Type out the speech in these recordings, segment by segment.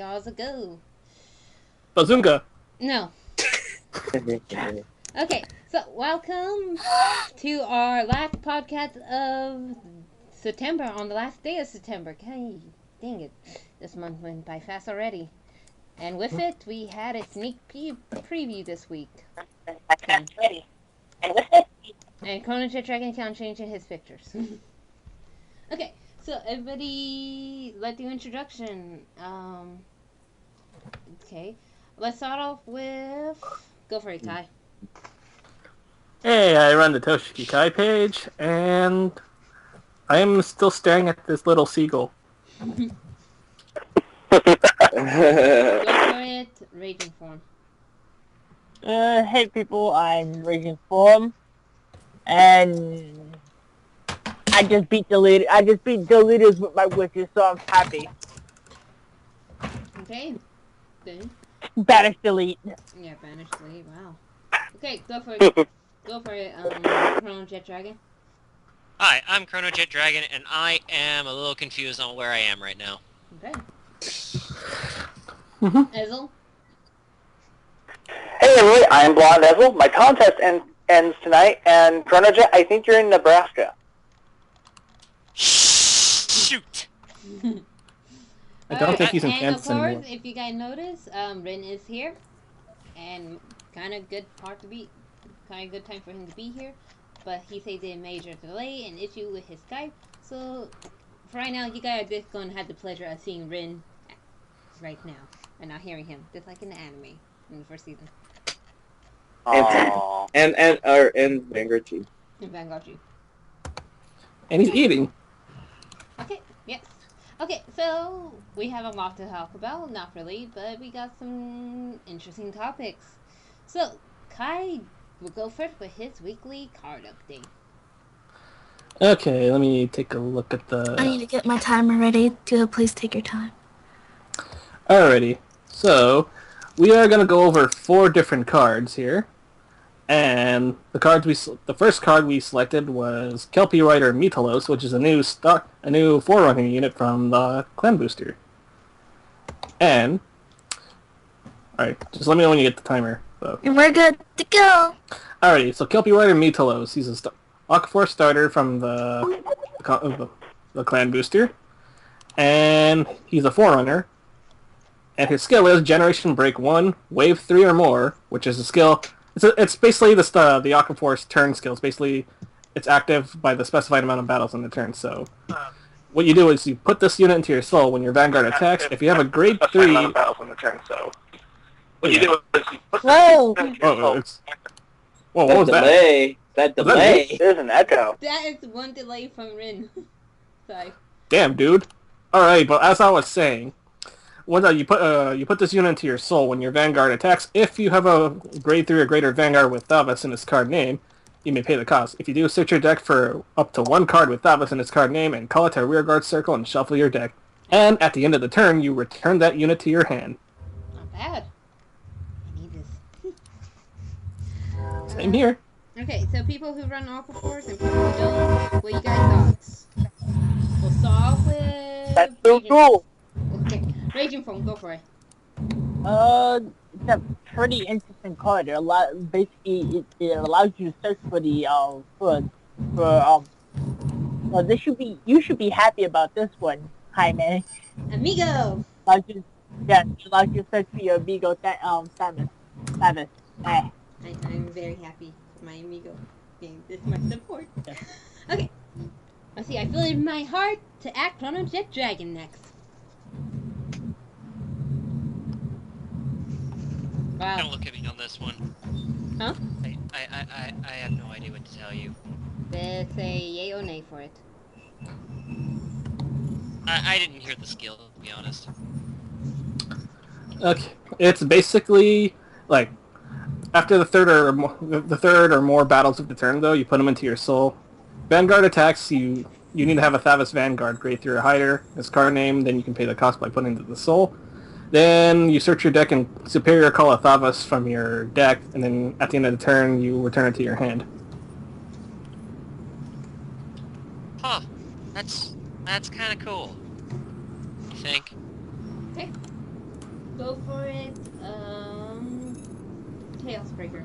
y'all's a go. Bazunga. No. Okay, so welcome to our last podcast of September, on the last day of September. Okay, dang it. This month went by fast already. And with it, we had a sneak preview this week. And Chrono Jet Dragon can't change his pictures. Okay, so everybody, let the introduction. Okay, let's start off with. Go for it, Kai. Hey, I run the Toshiki Kai page, and I am still staring at this little seagull. Go for it, Raging Form. Hey people, I'm Raging Form, and I just beat the leaders with my wishes, so I'm happy. Okay, then. Banish delete. Yeah, Banish delete, wow. Okay, go for it. Go for it, Chrono Jet Dragon. Hi, I'm Chrono Jet Dragon, and I am a little confused on where I am right now. Okay. Ezel? Hey everybody, I'm Blonde Ezel. My contest ends tonight, and Chrono Jet, I think you're in Nebraska. Shoot! I don't think he's in and Kansas of course, anymore. if you guys notice, Rin is here, and kind of good part to be, kind of good time for him to be here, but he says a major delay and issue with his Skype. So for right now, you guys are just going to have the pleasure of seeing Rin right now and not hearing him, just like in the anime in the first season. Aww. And Vanguard G. In Vanguard G. And he's eating. Okay, yes. Okay, so we have a lot to talk about, not really, but we got some interesting topics. So, Kai will go first with his weekly card update. Okay, let me take a look at the... I need to get my timer ready. Please take your time. Alrighty, so we are going to go over 4 different cards here. And the first card we selected was Kelpie Rider Metalos, which is a new Forerunner unit from the Clan Booster. And, alright, just let me know when you get the timer. So. And we're good to go. Alrighty, so Kelpie Rider Metalos, he's a Aquaforce starter from the Clan Booster. And he's a Forerunner. And his skill is Generation Break 1, Wave 3 or more, which is a skill... It's basically the Aquaforce turn skill. It's active by the specified amount of battles in the turn. So what you do is you put this unit into your soul when your Vanguard attacks. If you have a grade 3... battles in the turn, so... What you do is you put Whoa! Whoa, what was that? That delay. There's an echo. That is one delay from Rin. Sorry. Damn, dude. Alright, but as I was saying... you put this unit into your soul when your Vanguard attacks. If you have a grade 3 or greater Vanguard with Thavas in its card name, you may pay the cost. If you do, search your deck for up to 1 card with Thavas in its card name and call it to a rearguard circle and shuffle your deck. And at the end of the turn, you return that unit to your hand. Not bad. I need this. Same here. Okay, so people who run Aquaforce and people who don't, what you guys thoughts? We'll start off with... That's so cool! Okay, Raging Form, go for it. It's a pretty interesting card. It basically allows you to search for the you should be happy about this one, Jaime. Amigo! It allows you to search for your amigo Samus. I'm very happy for my amigo being this much support. Okay, let's see, I feel it in my heart to act Chrono Jet Dragon next. Wow. Don't look at me on this one. Huh? I have no idea what to tell you. Let's say yay or nay for it. I didn't hear the skill, to be honest. Okay, it's basically like after the third or more battles of the turn, though, you put them into your soul. Vanguard attacks, you need to have a Thavas Vanguard, grade 3 or higher, his card name, then you can pay the cost by putting it into the soul. Then you search your deck and Superior Call a Thavas from your deck, and then at the end of the turn, you return it to your hand. Huh. That's kind of cool. You think? Okay. Go for it. Chaos Breaker.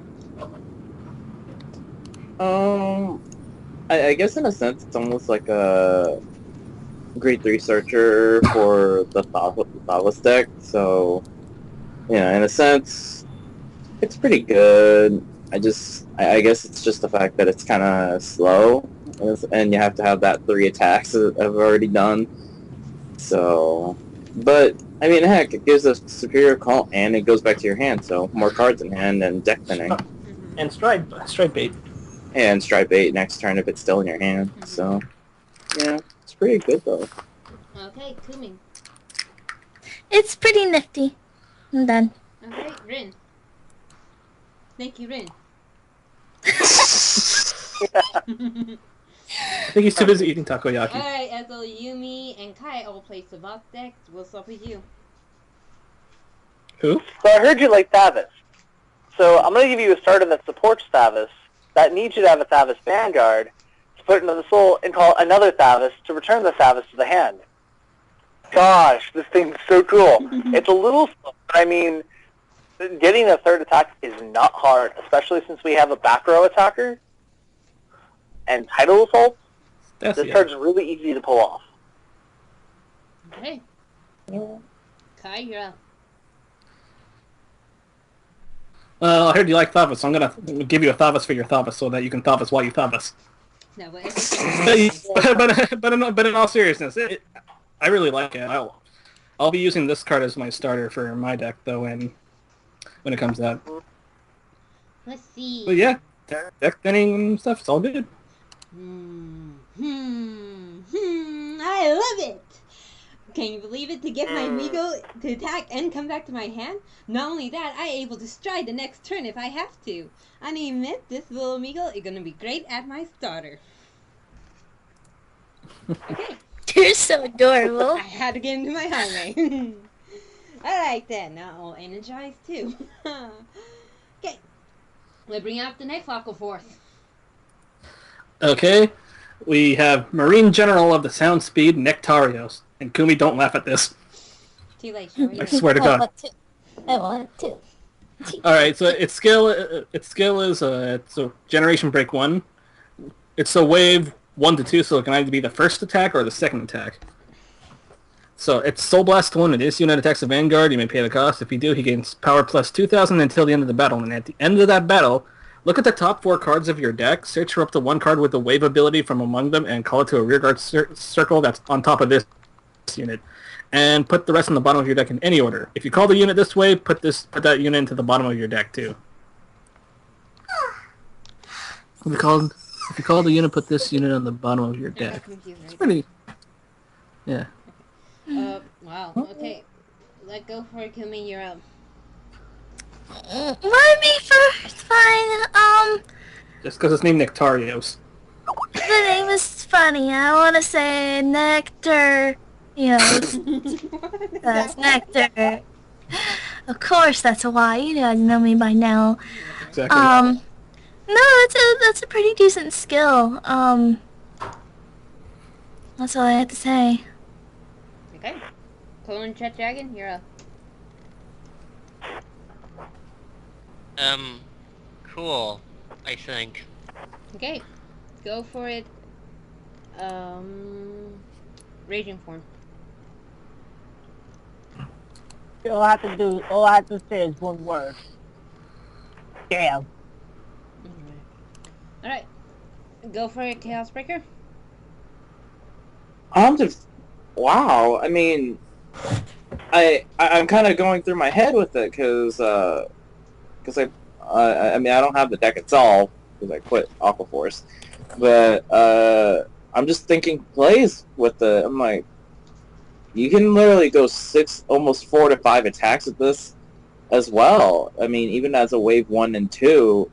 I guess in a sense it's almost like a grade 3 searcher for the Thavas deck, so yeah, in a sense it's pretty good. I guess it's just the fact that it's kind of slow, and you have to have that 3 attacks that I've already done. So, but I mean, heck, it gives a superior call, and it goes back to your hand, so more cards in hand and deck thinning. And stride bait. And stripe 8 next turn if it's still in your hand. So, yeah, it's pretty good though. Okay, Kumi. It's pretty nifty. I'm done. Okay, Rin. Thank you, Rin. I think he's too busy eating takoyaki. Alright, so Yumi and Kai all play Savant decks. We'll start with you. Who? So I heard you like Thavas. So I'm going to give you a starter that supports Thavas, that needs you to have a Thavas Vanguard, to put it into the soul, and call another Thavas to return the Thavas to the hand. Gosh, this thing's so cool. It's a little slow, but I mean, getting a third attack is not hard, especially since we have a back row attacker and Tidal Assault. This card's really easy to pull off. Okay. Kai, you're up. Well, I heard you like Thavas, so I'm gonna give you a Thavas for your Thavas so that you can Thavas while you Thavas. No, but in all seriousness, I really like it. I'll be using this card as my starter for my deck, though, and when it comes out. Let's see. But yeah, deck thinning and stuff, it's all good. I love it! Can you believe it? To get my Meagle to attack and come back to my hand? Not only that, I able to stride the next turn if I have to. I mean, this little Meagle is gonna be great at my starter. Okay. You're so adorable. I had to get into my highway. Alright then, now I'll energize too. Okay. We'll bring out the next Aqua Force. Okay. We have Marine General of the Sound Speed, Nectarios. And Kumi, don't laugh at this. Too late, show I swear to God. I want to. Alright, so its skill is it's a Generation Break 1. It's a wave 1 to 2, so it can either be the first attack or the second attack. So it's Soul Blast 1. It is unit attacks a Vanguard. You may pay the cost. If you do, he gains power plus 2,000 until the end of the battle. And at the end of that battle, look at the top 4 cards of your deck, search for up to 1 card with the wave ability from among them, and call it to a rearguard circle that's on top of this unit. And put the rest on the bottom of your deck in any order. If you call the unit this way, put that unit into the bottom of your deck too. If you call the unit, put this unit on the bottom of your deck. It's pretty... Yeah. Wow, okay. Let go for it, Kumi, you're up. Let me first find, Just because it's named Nectarios. the name is funny. I want to say Nectar. That's Nectar. Of course, that's a Y. You guys know me by now. Exactly. No, that's a pretty decent skill. That's all I have to say. Okay. Clone Jet Dragon, you're up. Cool, I think. Okay. Go for it. Raging Form. All I have to say is one word. Damn. Alright. Go for it, Chaos Breaker. I'm just... Wow, I mean... I'm kind of going through my head with it, because I mean, I don't have the deck itself, because I quit Aqua Force. But, I'm just thinking plays with the... I'm like... You can literally go 6, almost 4 to 5 attacks with this as well. I mean, even as a wave 1 and 2,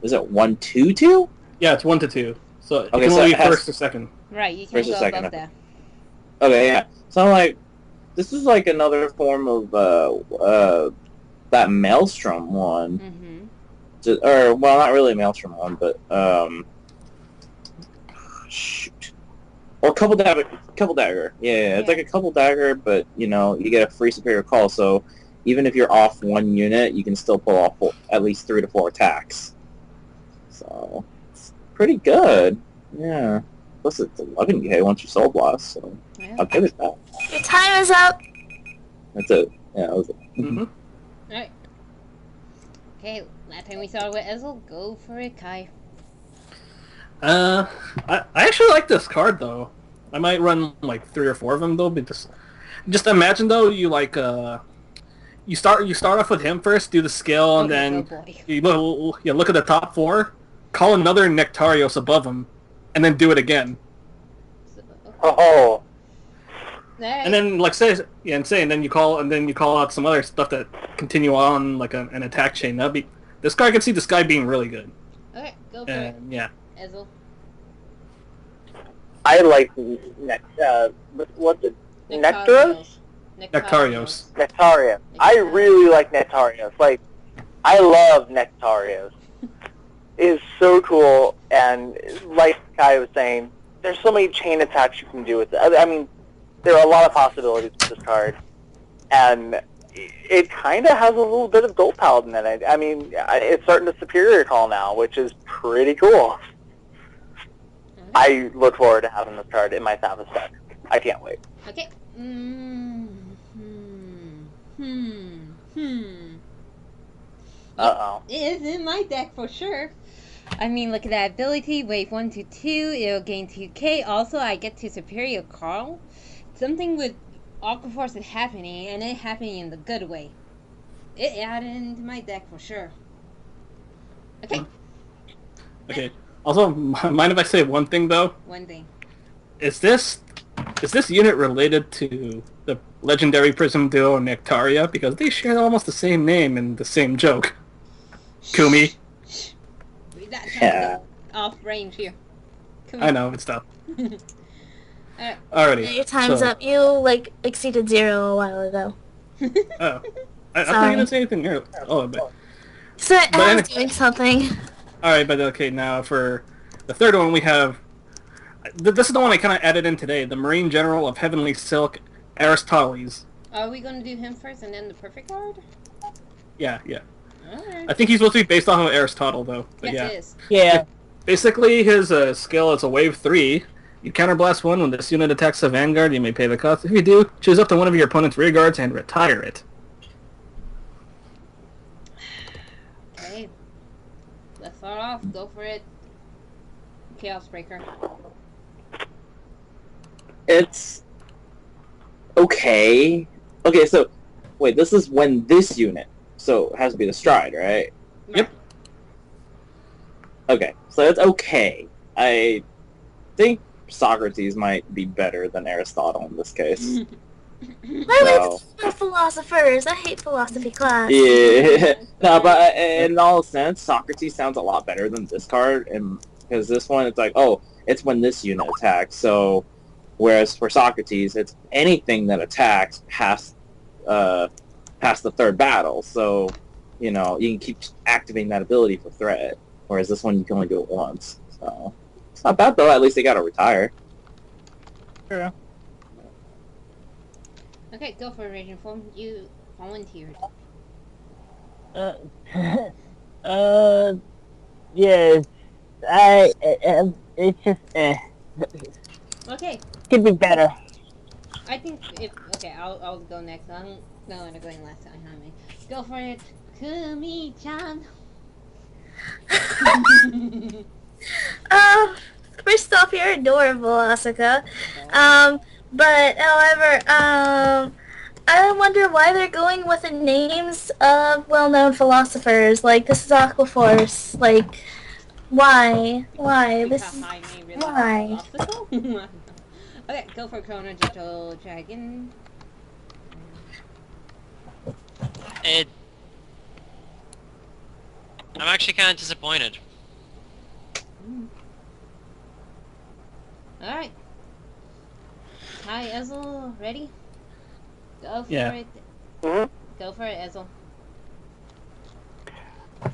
is it 1, 2, 2? Yeah, it's 1 to 2. So you Okay, can so only it has- first or second. Right, you can First or go second, above that. Okay, yeah. So I'm like, this is like another form of that Maelstrom one. Mm-hmm. Or, well, not really a Maelstrom one, but, shoot. Or Couple dagger. Yeah, it's like a couple dagger, but you get a free superior call. So even if you're off one unit, you can still pull off at least 3 to 4 attacks. So it's pretty good. Yeah. Plus it's 11k once you soul blast. So I'll give it that. Your time is up. That's it. Yeah, that was it. Mm-hmm. Alright. Okay, last time we saw with Ezel, go for it, Kai. I actually like this card though. I might run like 3 or 4 of them though, because just imagine though you start off with him first, do the skill, and then you look at the top 4, call another Nectarios above him, and then do it again. Oh. And then and then you call out some other stuff that continue on like an attack chain. This card, I can see this guy being really good. Okay, go for it. Yeah. Ezel. I like what's it? Nectaros? Nectarios. Nectarios. I really like Nectarios. Like, I love Nectarios. It is so cool, and like Kai was saying, there's so many chain attacks you can do with it. I mean, there are a lot of possibilities with this card, and it kind of has a little bit of Gold Paladin in it. I mean, it's starting to Superior Call now, which is pretty cool. I look forward to having this card in my Thavas deck. I can't wait. Okay. Uh-oh. It is in my deck for sure. I mean, look at that ability. Wave 1 to 2. It'll gain 2k. Also, I get to Superior Call. Something with Aqua Force is happening, and it happening in the good way. It added into my deck for sure. Okay. Okay. Also, mind if I say one thing though? One thing. Is this unit related to the legendary Prism duo Nectaria? Because they share almost the same name and the same joke. Kumi. Yeah. Off range here. I know, it's tough. Alright. Alrighty. Your time's up. You, exceeded 0 a while ago. Oh. I thought you didn't say anything earlier. Oh, but... So I was doing something. Alright, but okay, now for the third one we have... This is the one I kind of added in today. The Marine General of Heavenly Silk, Aristoteles. Are we going to do him first and then the perfect card? Yeah. Alright. I think he's supposed to be based off of Aristotle, though. But Yes, it is. Yeah. Basically, his skill is a wave 3. You counterblast 1 when this unit attacks the Vanguard. You may pay the cost. If you do, choose up to one of your opponent's rear guards and retire it. Okay. Let's start off. Go for it. Chaos Breaker. It's okay. Okay, so wait, this is when this unit. So it has to be the Stride, right? Yep. Okay, so it's okay. I think Socrates might be better than Aristotle in this case. I like philosophers. I hate philosophy class. Yeah. No, but in all sense, Socrates sounds a lot better than this card, and because this one, it's like, oh, it's when this unit attacks. So, whereas for Socrates, it's anything that attacks past the third battle. So, you can keep activating that ability for threat. Whereas this one, you can only do it once. So, it's not bad though. At least they got to retire. Yeah. Okay, go for it, Raging Form. You volunteered. Yes. It's just, Okay. could be better. I think I'll go next. I'm going last time, honey. Go for it, Kumi-chan. First off, you're adorable, Asuka. But however, I wonder why they're going with the names of well-known philosophers. Like, this is Aquaforce. Like, why? Why? Okay, go for Chrono Digital Dragon. I'm actually kind of disappointed. Alright. Hi, Ezel. Ready? Go for it. Mm-hmm. Go for it, Ezel.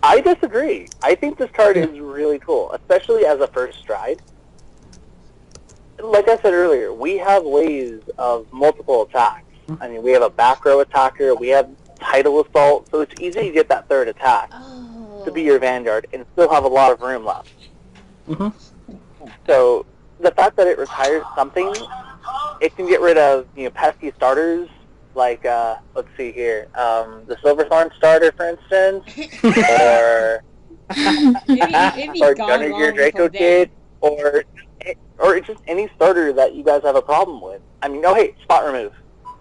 I disagree. I think this card is really cool, especially as a first Stride. like I said earlier, we have ways of multiple attacks. I mean, we have a back row attacker, we have tidal assault, so it's easy to get that third attack to be your Vanguard and still have a lot of room left. Mm-hmm. So the fact that it retires something, it can get rid of pesky starters like let's see here, the Silverthorn starter, for instance, or or Gunner Gear Draco Kid, or just any starter that you guys have a problem with. I mean, oh hey, spot remove,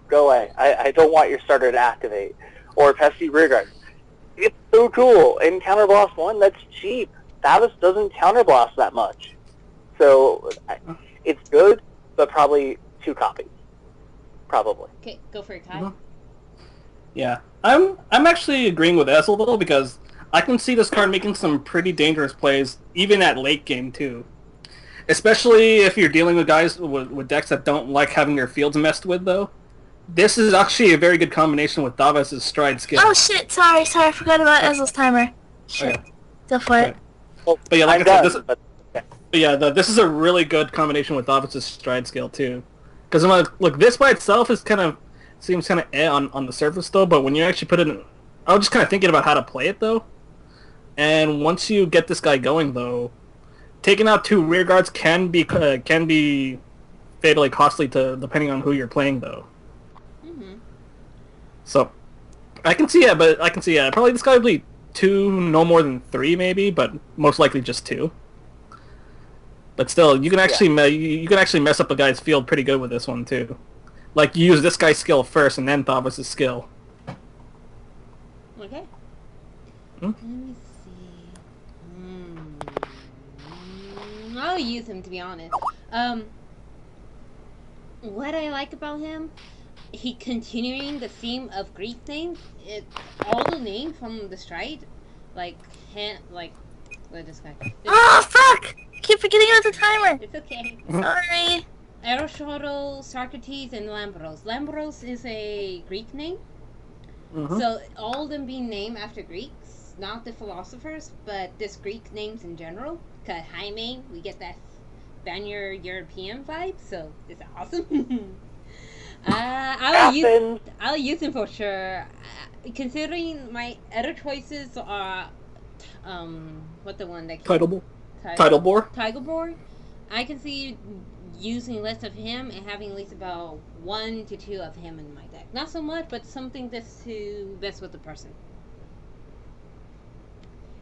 go away. I don't want your starter to activate. Or pesky rearguard. It's so cool. In Counterblast 1, that's cheap. Thavis doesn't counterblast that much. So, it's good, but probably 2 copies. Probably. Okay, go for it, Kai. Yeah. I'm actually agreeing with Essel, though, because I can see this card making some pretty dangerous plays, even at late game, too. Especially if you're dealing with guys with decks that don't like having their fields messed with, though. This is actually a very good combination with Thavis' stride skill. Oh shit, sorry, I forgot about Ezel's timer. Shit. Okay. Go for it. Well, But yeah, like I said, done, this is a really good combination with Thavis' stride skill, too. Because, look, this by itself is seems kind of on the surface, though, but when you actually put it in... I was just kind of thinking about how to play it, though. And once you get this guy going, though, taking out 2 rear guards can be fatally costly depending on who you're playing, though. So, I can see it, probably this guy would be 2, no more than 3 maybe, but most likely just 2. But still, you can actually you can actually mess up a guy's field pretty good with this one too. Like you use this guy's skill first, and then Thavis' skill. Okay. Let me see. I'll use him, to be honest. What I like about him, he continuing the theme of Greek names. All the names from the stride, what is this guy? Oh fuck! I keep forgetting about the timer. It's okay. Sorry. Aristotle, Socrates, and Lambros. Lambros is a Greek name. So all of them being named after Greeks, not the philosophers, but just Greek names in general. Cause Jaime, we get that Spaniard European vibe, so it's awesome. I'll use him for sure. Considering my other choices are, what the one that Titlebore. I can see using less of him and having at least about 1 to 2 of him in my deck. Not so much, but something just to mess with the person.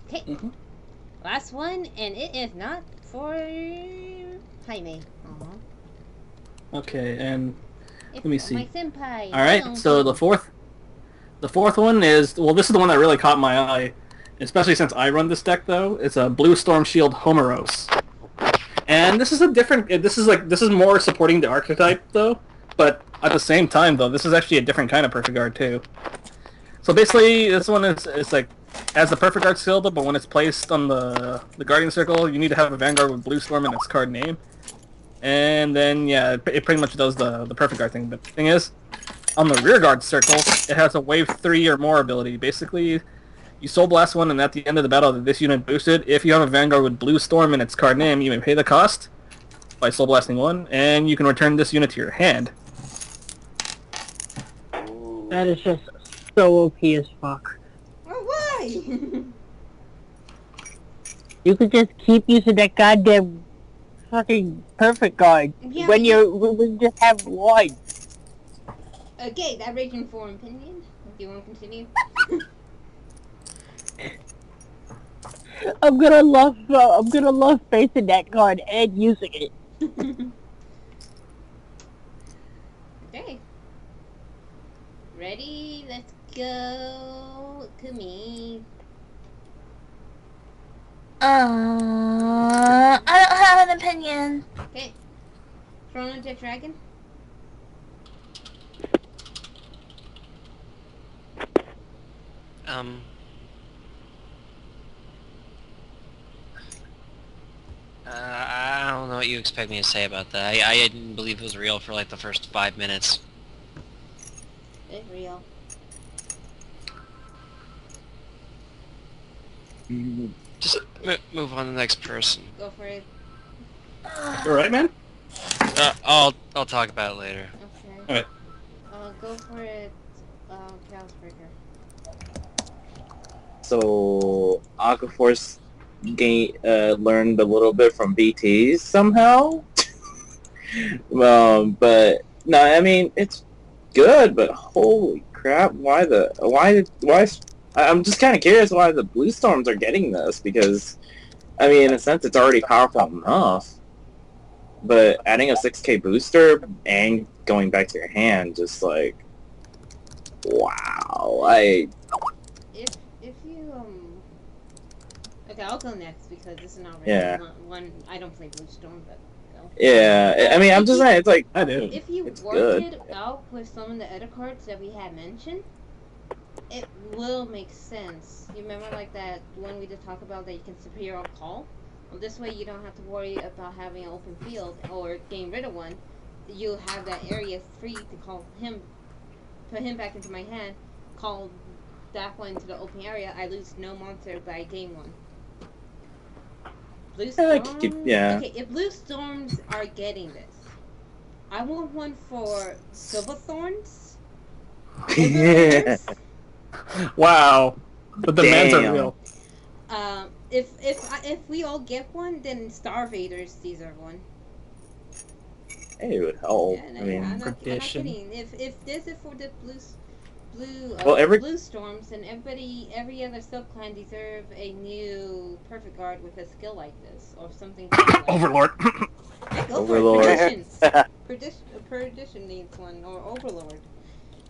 Okay, last one, and it is not for Jaime. Okay, and it's let me see. My senpai. All right, so the fourth one is, well, this is the one that really caught my eye, especially since I run this deck though. It's a Blue Storm Shield Homeros. And this is this is more supporting the archetype though, but at the same time though, this is actually a different kind of Perfect Guard too. So basically, this one is like, has the Perfect Guard skill, but when it's placed on the Guardian Circle, you need to have a Vanguard with Blue Storm in its card name. And then, yeah, it pretty much does the Perfect Guard thing. But the thing is, on the Rear Guard Circle, it has a Wave 3 or more ability. Basically, you Soul Blast one, and at the end of the battle, this unit boosted. If you have a Vanguard with Blue Storm in its card name, you may pay the cost by Soul Blasting one, and you can return this unit to your hand. That is just so OP as fuck. Oh, why? You could just keep using that goddamn fucking Perfect Guard when we just have one. Okay, that raging for opinion. Do you want to continue? I'm gonna love facing that card and using it. Okay. Ready? Let's go. Kumi. I don't have an opinion. Okay. Chrono Jet Dragon. I don't know what you expect me to say about that. I didn't believe it was real for like the first 5 minutes. It's real. Just move on to the next person. Go for it. Alright, man? I'll talk about it later. Okay. Alright. Go for it, Chaos Breaker. So Aquaforce learned a little bit from BTs somehow. But no, I mean it's good, but holy crap! I'm just kind of curious why the Blue Storms are getting this, because I mean, in a sense, it's already powerful enough. But adding a 6k booster and going back to your hand, just like, wow! If you okay, I'll go next because this is not really Yeah. one. I don't play Blue Storm, but go. Yeah, I mean, I'm just saying, it's like, I do. If you It's work good. it out with some of the other cards that we had mentioned, it will make sense. You remember like that one we did talk about that you can superhero call? Well, this way you don't have to worry about having an open field or getting rid of one. You'll have that area free to call him, put him back into my hand, call that one to the open area. I lose no monster by game one. Blue I Storms? could keep- yeah. Okay, if Blue Storms are getting this, I want one for Silver Thorns. yeah. Wow. The demands are Damn. real. If we all get one, then Star Vaders deserve one. Hey, it would help. Yeah, I no, mean, I'm not Perdition. kidding. If this is for the blue Well, Blue Storms, then every other sub-clan deserve a new Perfect Guard with a skill like this or something. Like Overlord. Yeah, go Overlord. for it. Perdition needs one, or Overlord.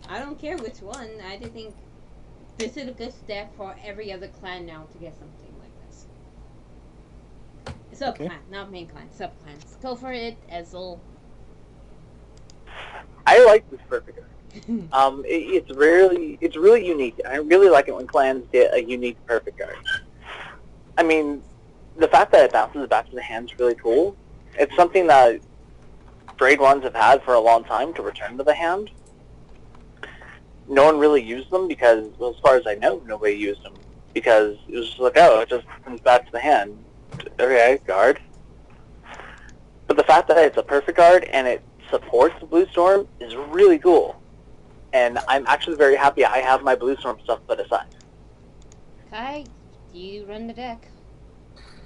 I don't care which one. I just think this is a good step for every other clan now to get something like this. Sub-clan, not main clan. Sub-clans. Go for it, Ezel. I like this Perfect Guard. It's really unique. I really like it when clans get a unique Perfect Guard. I mean, the fact that it bounces back to the hand is really cool. It's something that grade ones have had for a long time to return to the hand. No one really used them because, well, as far as I know, nobody used them because it was just like, oh, it just comes back to the hand. Okay, guard. But the fact that it's a Perfect Guard and it supports the Blue Storm is really cool. And I'm actually very happy I have my Blue Storm stuff put aside. Kai, you run the deck.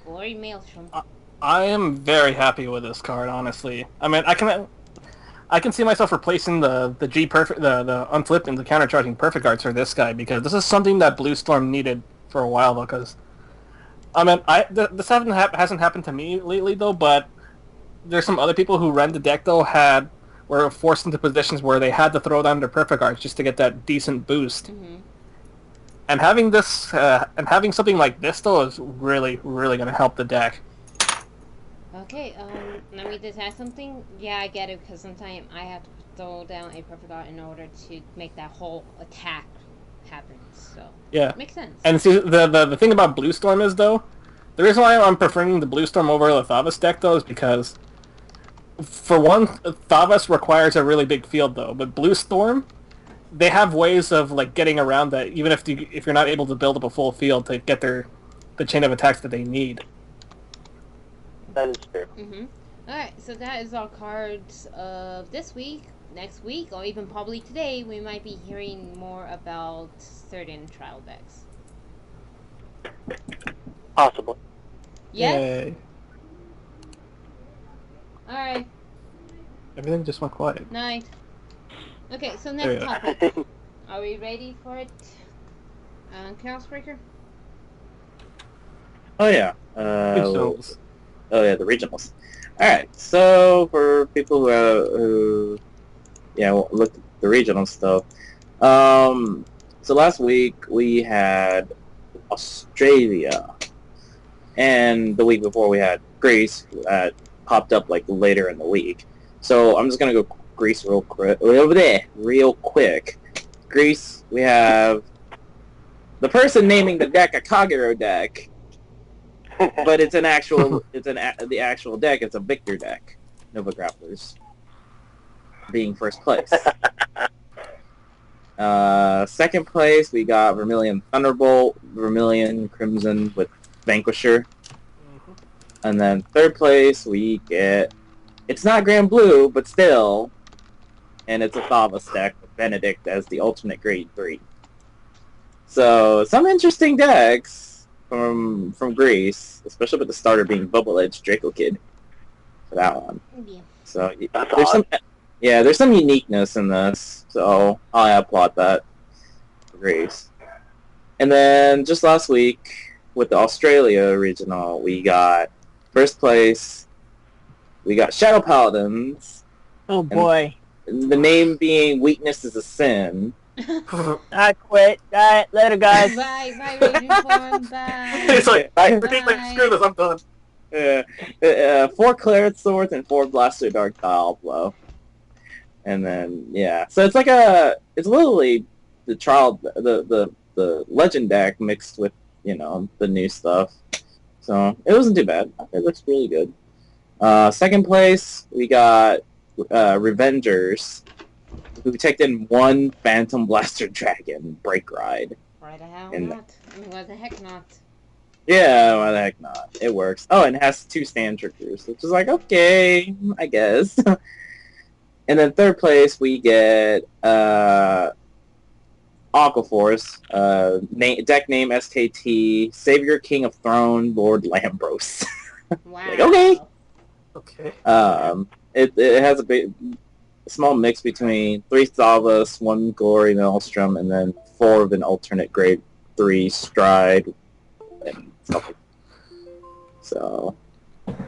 Glory Maelstrom. I am very happy with this card, honestly. I mean, I can see myself replacing the unflipped and the countercharging Perfect Guards for this guy, because this is something that Blue Storm needed for a while, because I mean, this hasn't happened to me lately though, but there's some other people who ran the deck though were forced into positions where they had to throw down their Perfect Guards just to get that decent boost. Mm-hmm. And having this and having something like this though is really, really going to help the deck. Okay, let me just add something. Yeah, I get it, because sometimes I have to throw down a Perfect Guard in order to make that whole attack happen, so... Yeah. Makes sense. And see, the thing about Blue Storm is, though, the reason why I'm preferring the Blue Storm over the Thavas deck, though, is because, for one, Thavas requires a really big field, though, but Blue Storm, they have ways of, like, getting around that, even if you're not able to build up a full field to get the chain of attacks that they need. That is true. Mm-hmm. Alright, so that is our cards of this week. Next week, or even probably today, we might be hearing more about certain trial decks. Possibly. Yes? Yay. Alright, Everything just went quiet. night. Okay, so There next you are. topic. Are we ready for it? Chaos Breaker? oh yeah. Regionals. Oh yeah, the regionals. All right. So for people who looked at the regional stuff. So last week we had Australia, and the week before we had Greece that popped up like later in the week. So I'm just gonna go Greece real quick. Greece, we have the person naming the deck a Kagero deck. But it's the actual deck. It's a Victor deck. Nova Grapplers being first place. Second place we got Vermilion Thunderbolt, Vermilion Crimson with Vanquisher, and then third place we get It's not Grand Blue, but still, and it's a Thavas deck with Benedict as the alternate grade 3. So some interesting decks from Greece, especially with the starter being Bubble Edge Draco Kid for that one. Yeah. So there's some uniqueness in this. So I applaud that for Greece. And then just last week with the Australia regional, we got first place. We got Shadow Paladins. Oh boy. The name being Weakness is a Sin. I quit. Alright, later guys. Bye, Raging Form. Bye. It's like, Bye. screw this, I'm done. 4 Claret Swords and 4 Blaster Dark Diablo. And then, yeah. So it's like it's literally the trial, the legend deck mixed with, the new stuff. So it wasn't too bad. It looks really good. Second place, we got Revengers, who checked in 1 Phantom Blaster Dragon Break Ride. Why the hell And- not? I mean, why the heck not? Yeah, why the heck not? It works. Oh, and it has 2 stand triggers, which is like, okay, I guess. And then third place, we get Aquaforce, deck name SKT, Savior King of Throne, Lord Lambros. Wow. Like, okay. Okay. It has a small mix between 3 Thavas, 1 Glory Maelstrom, and then 4 of an alternate grade 3 Stride, and stuff like that. So,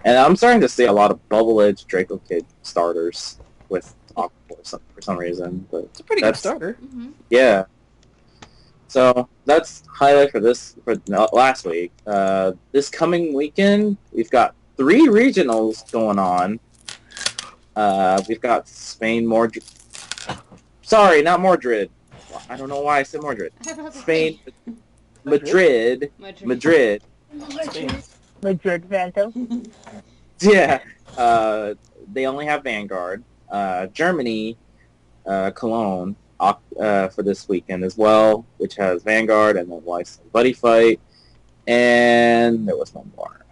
and I'm starting to see a lot of Bubble Edge Draco Kid starters with Aquaforce for some reason, but It's a pretty good starter. Mm-hmm. yeah. So that's highlight for last week. This coming weekend, we've got 3 regionals going on. We've got Spain, Mordred. Sorry, not Mordred. I don't know why I said Mordred. Spain, Madrid. Madrid Phantom. Yeah. They only have Vanguard. Germany, Cologne, for this weekend as well, which has Vanguard and then Weiss and Buddy Fight. And there was one more.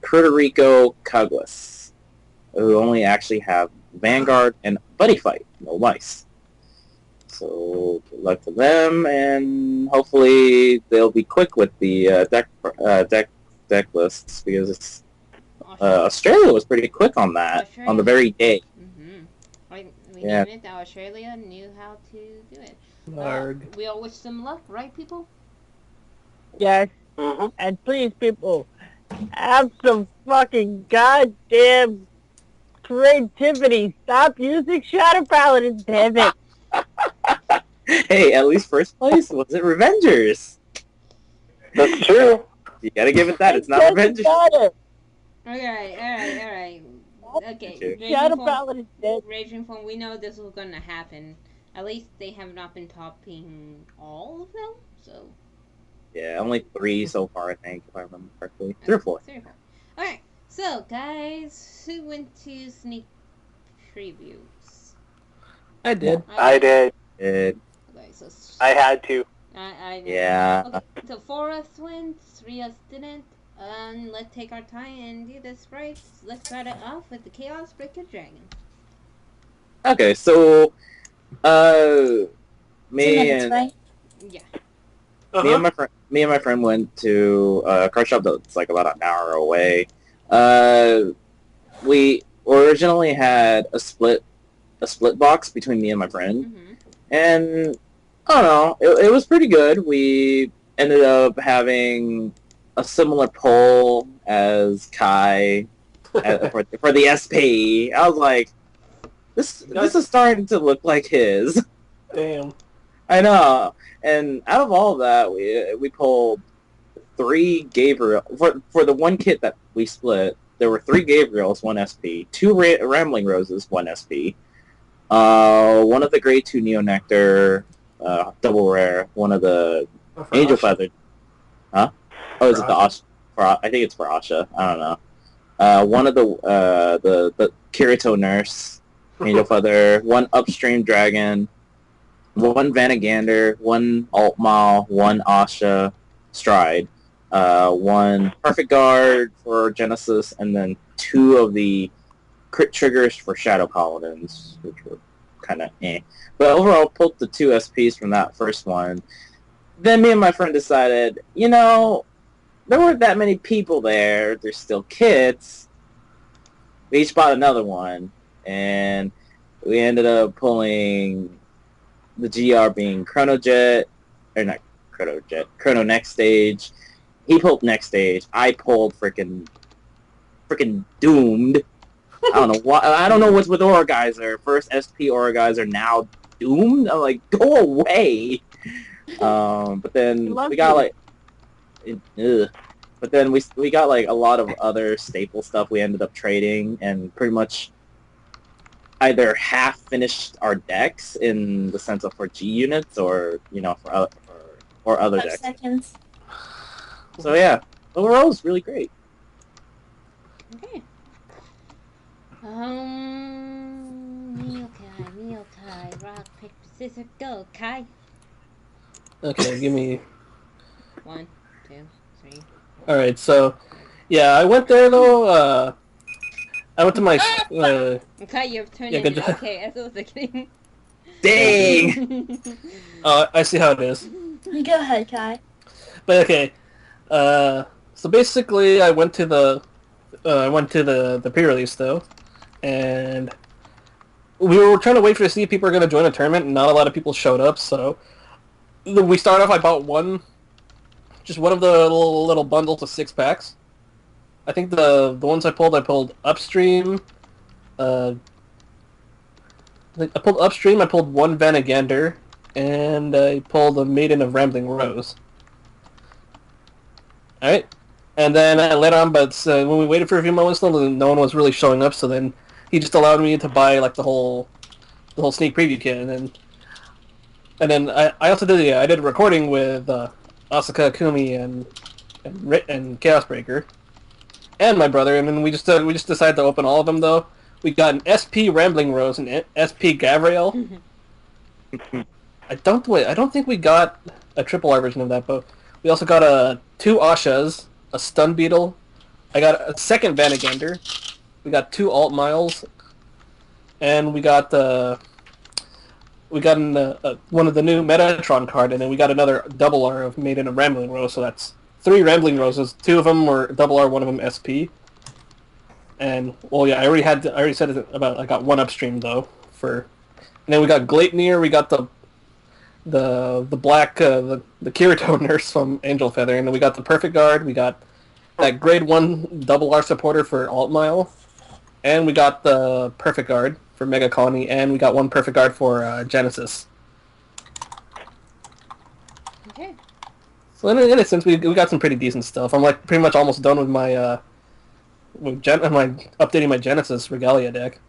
Puerto Rico, Caguas, who only actually have Vanguard and Buddy Fight, no Weiss. So good luck to them, and hopefully they'll be quick with the deck lists, because it's, Australia was pretty quick on that on the very day. We Yeah. knew it that Australia knew how to do it. Marg. We all wish them luck, right, people? Yes. Mm-hmm. And please, people, have some fucking goddamn creativity. Stop using Shadow Paladins, damn it. Hey, at least first place wasn't Revengers. That's true. You gotta give it that. It's not doesn't Revengers. matter. Alright. Okay, Okay. Shadow Paladins dead. Raging Form, we know this was gonna happen. At least they have not been topping all of them, so... Yeah, only 3 so far, I think, if I remember correctly. 3 or 4. 3 or 4. Alright, so guys, who went to sneak previews? I did. I did. Okay, so... I had to. I know. Yeah. Okay, so 4 of us went, 3 of us didn't. Let's take our time and do this right. Let's start it off with the Chaos Breaker Dragon. Okay, so, me Minutes, and right? Yeah. me and my friend went to a car shop that's like about an hour away. We originally had a split box between me and my friend, Mm-hmm. and I don't know, it was pretty good. We ended up having a similar poll as Kai for the SP. I was like, this is starting to look like his. Damn. I know. And out of all of that, we pulled 3 Gabriel for the one kit that we split. There were 3 Gabriels, 1 SP, 2 Rambling Roses, 1 SP, one of the Grade 2 Neo Nectar, double rare, one of the Angel Feathered. Huh? Oh, is it the Asha? I think it's for Asha. I don't know. One of the Kirito Nurse, Angel Feather, 1 Upstream Dragon, 1 Vanagander, 1 Altmal, 1 Asha Stride, 1 Perfect Guard for Genesis, and then 2 of the crit triggers for Shadow Paladins, which were kind of eh. But overall, pulled the 2 SPs from that first one. Then me and my friend decided, you know, there weren't that many people there. There's still kits. We each bought another one, and we ended up pulling the GR being Chronojet, or not Chronojet, Chrono Next Stage. He pulled Next Stage. I pulled freaking Doomed. I don't know why. I don't know what's with Aura Geyser. First SP Aura Geyser, now Doomed. I'm like, go away. But then we got like, but then we got like a lot of other staple stuff we ended up trading, and pretty much either half finished our decks in the sense of for G units, or you know for other 5 decks. seconds. So yeah, overall it's really great. Okay. Neil Kai, rock, paper, scissors, go, Kai. Okay, give me... 1, 2, 3. Alright, so... Yeah, I went there, though, I went to my... Kai, your turn. Yeah, good job. Okay, as I was kidding. Dang! I see how it is. Go ahead, Kai. But okay, so basically I went to the pre-release, though, and we were trying to wait to see if people were going to join a tournament, and not a lot of people showed up, so we started off, I bought just one of the little bundles of 6 packs. I think the ones I pulled Upstream. I pulled Upstream, I pulled one Vanagander, and I pulled a Maiden of Rambling Rose. Alright, and then later on, but when we waited for a few moments, no one was really showing up, so then he just allowed me to buy like the whole sneak preview kit, and then I also did I did a recording with Asuka, Kumi, and Chaos Breaker, and my brother, and then we just decided to open all of them. Though we got an SP Rambling Rose and SP Gavriel. I don't think we got a triple R version of that, but we also got 2 Ashas, a Stun Beetle. I got a second Vanagander. We got 2 Alt Miles, and we got one of the new Metatron card, and then we got another double R of Maiden of Rambling Rose. So that's 3 Rambling Roses. 2 of them were double R, one of them SP. And well, yeah, I already said it about I got 1 Upstream though and then we got Gleipnir. We got the black the Kirito nurse from Angel Feather, and then we got the Perfect Guard. We got that grade 1 double R supporter for Alt Mile, and we got the Perfect Guard for Mega Colony, and we got 1 Perfect Guard for Genesis. Okay. So in a sense, we got some pretty decent stuff. I'm like pretty much almost done with my updating my Genesis Regalia deck.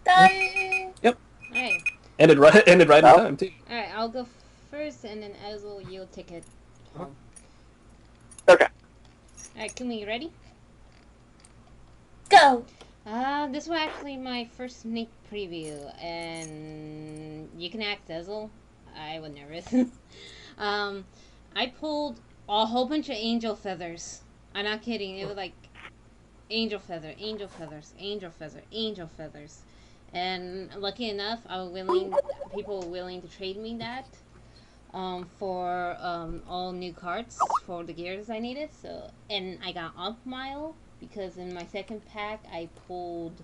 Done. Yep. Alright. Ended right in time too. Alright, I'll go first, and then Azel, you'll take it home. Okay. Alright, Kumi, you ready? Go. This was actually my first sneak preview, and you can act Azel. I was nervous. I pulled a whole bunch of Angel Feathers. I'm not kidding. It was like Angel Feather, Angel Feathers, Angel Feather, Angel Feathers. And lucky enough, people were willing to trade me that for all new cards for the gears I needed. So, and I got Up Mile because in my second pack I pulled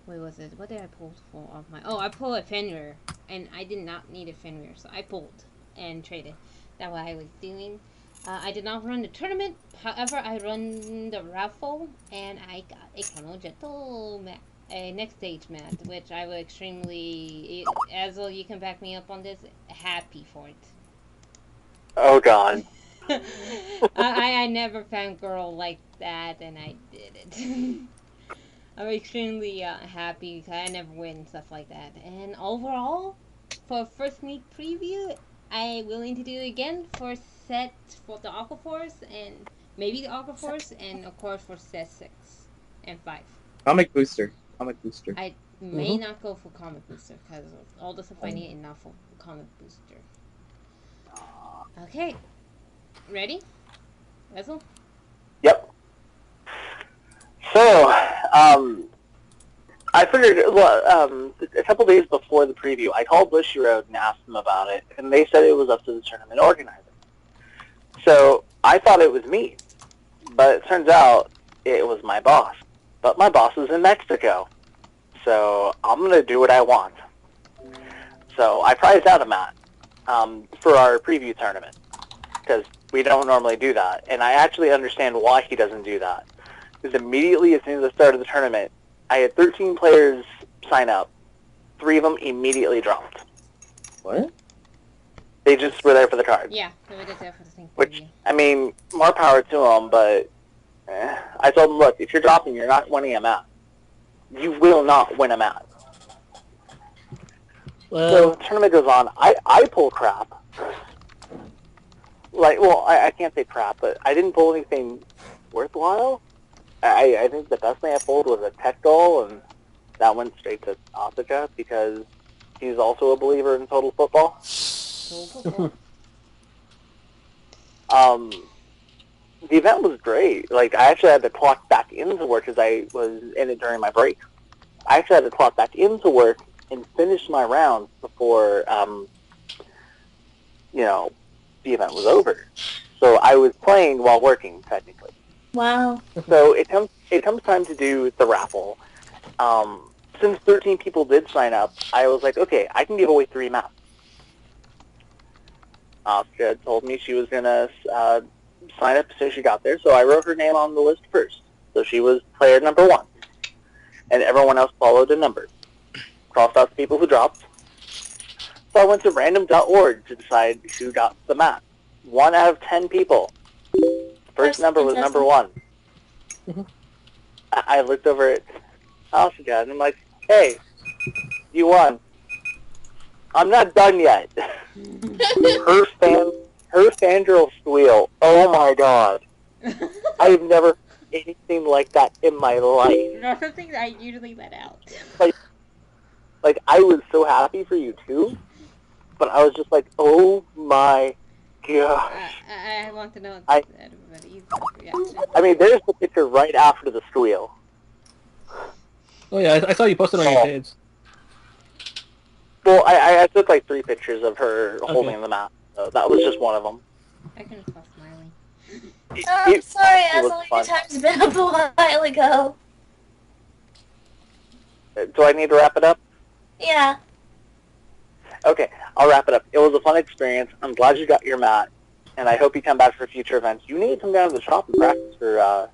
wait, was it? What did I pull for Up Mile? Oh, I pulled a Fenrir, and I did not need a Fenrir, so I pulled and traded. That's what I was doing. I did not run the tournament. However, I run the raffle, and I got a Chronojet mat, a next stage mat, which I was extremely, Azel, you can back me up on this, happy for it. Oh god. I never found girl like that, and I did it. I'm extremely happy because I never win stuff like that. And overall, for first sneak preview, I'm willing to do it again for set for the Aqua Force and maybe the Aqua Force, and of course for set 6 and 5. Comic Booster. I may not go for Comic Booster because all the stuff I need is not for Comic Booster. Okay, ready? Wessel? Yep. So, I figured, a couple days before the preview, I called Bushiroad and asked them about it, and they said it was up to the tournament organizer. So, I thought it was me, but it turns out it was my boss. But my boss is in Mexico, so I'm going to do what I want. So, I prized out a mat for our preview tournament, because we don't normally do that, and I actually understand why he doesn't do that. Because immediately as soon as I started the tournament, I had 13 players sign up. 3 of them immediately dropped. What? They just were there for the cards. Yeah, they were just there for the thing. Which, I mean, more power to them, but I told them, look, if you're dropping, you're not winning a mat. You will not win a mat. So the tournament goes on. I pull crap. Like, well, I can't say crap, but I didn't pull anything worthwhile. I think the best thing I pulled was a tech goal, and that went straight to Asuka because he's also a believer in total football. The event was great. Like, I actually had to clock back into work because I was in it during my break. I actually had to clock back into work and finish my rounds before, the event was over. So I was playing while working, technically. Wow. So it comes time to do the raffle. Since 13 people did sign up, I was like, okay, I can give away 3 maps. Asuka told me she was going to sign up as soon as she got there, so I wrote her name on the list first. So she was player number 1. And everyone else followed a number. Crossed out the people who dropped. So I went to random.org to decide who got the map. 1 out of 10 people. First number was number 1. I looked over at Asuka and I'm like, hey, you won. I'm not done yet. Her fangirl squeal. Oh my god. I've never heard anything like that in my life. Not something that I usually let out. Like, I was so happy for you too, but I was just like, oh my gosh. I want to know everybody's reaction. I mean, there's the picture right after the squeal. Oh yeah, I saw you posted on your page. Well, I took like 3 pictures of her holding the map. So that was just one of them. I can stop smiling. I'm sorry, Azalea time's been up a while ago. Do I need to wrap it up? Yeah. Okay, I'll wrap it up. It was a fun experience. I'm glad you got your mat, and I hope you come back for future events. You need to come down to the shop and practice for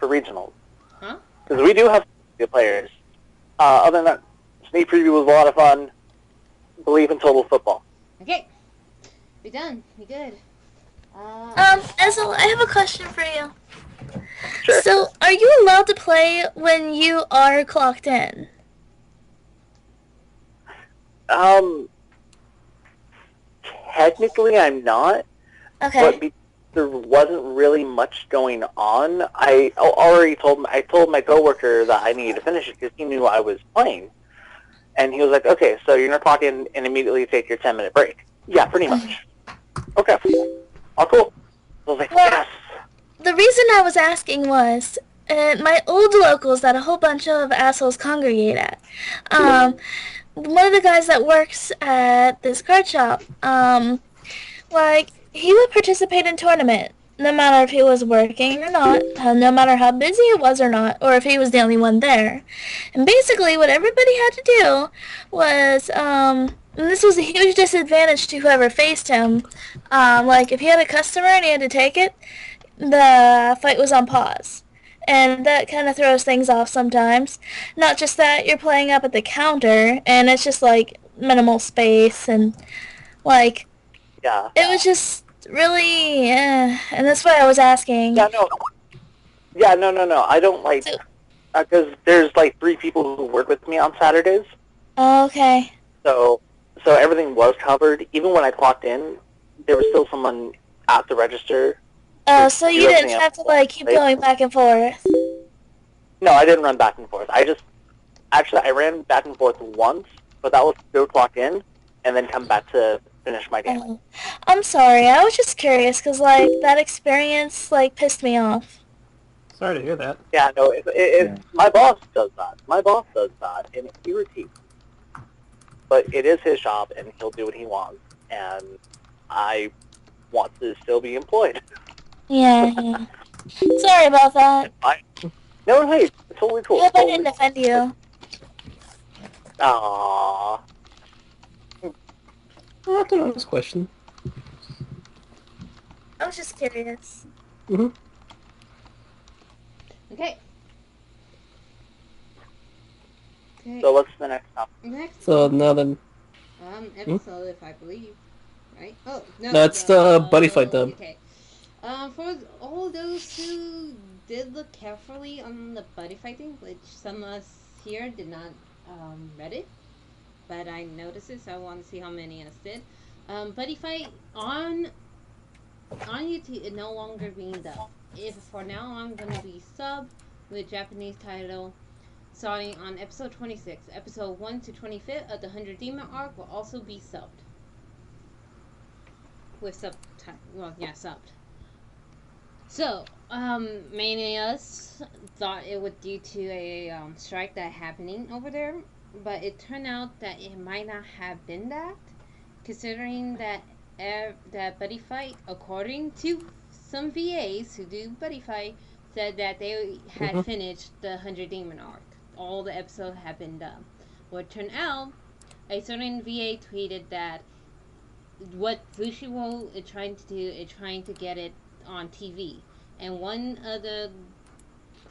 regionals. Huh? Because we do have good players. Other than that, sneak preview was a lot of fun. Believe in total football. Okay. We're done. We're good. Ezel, I have a question for you. Sure. So, are you allowed to play when you are clocked in? Technically I'm not. Okay. But there wasn't really much going on. I told my coworker that I needed to finish it because he knew I was playing. And he was like, okay, so you're going to clock in and immediately take your 10-minute break. Yeah, pretty much. Okay. Oh, cool. I was like, yes. The reason I was asking was, my old locals that a whole bunch of assholes congregate at, one of the guys that works at this card shop, he would participate in tournament, no matter if he was working or not, no matter how busy it was or not, or if he was the only one there. And basically what everybody had to do was, and this was a huge disadvantage to whoever faced him, if he had a customer and he had to take it, the fight was on pause. And that kind of throws things off sometimes. Not just that, you're playing up at the counter, and it's just, minimal space, and, Yeah. It was just really, and that's why I was asking. Yeah, no. Yeah, no. I don't because there's 3 people who work with me on Saturdays. Oh, okay. So everything was covered. Even when I clocked in, there was still someone at the register. Oh, so you didn't have to, keep going back and forth? No, I didn't run back and forth. I ran back and forth once, but that was to go clock in, and then come back to finish my game. Oh, I'm sorry, I was just curious, because, that experience, pissed me off. Sorry to hear that. Yeah, no, my boss does that. My boss does that, and it irritates me. But it is his job, and he'll do what he wants, and I want to still be employed. Yeah. Sorry about that. No, hey, it's totally cool. I hope I didn't offend you. Aww. Oh, that's an honest question. I was just curious. Mm-hmm. Okay. Okay. So what's the next topic? Next So now then, episode, if I believe, right? Oh no, that's the buddy fight dub. Okay. For all those who did look carefully on the buddy fighting, which some of us here did not read it, but I noticed it, so I want to see how many of us did. Buddy fight on YouTube is no longer being dubbed. If for now I'm gonna be subbed with Japanese title. Starting on episode 26, episode 1 to 25 of the 100 Demon arc will also be subbed. With subbed. So, many of us thought it was due to a strike that happening over there, but it turned out that it might not have been that, considering that that buddy fight, according to some VAs who do buddy fight, said that they had finished the 100 Demon arc. All the episodes have been done. Well, it turned out, a certain VA tweeted that what Bushiroad is trying to do is trying to get it on TV. And one of the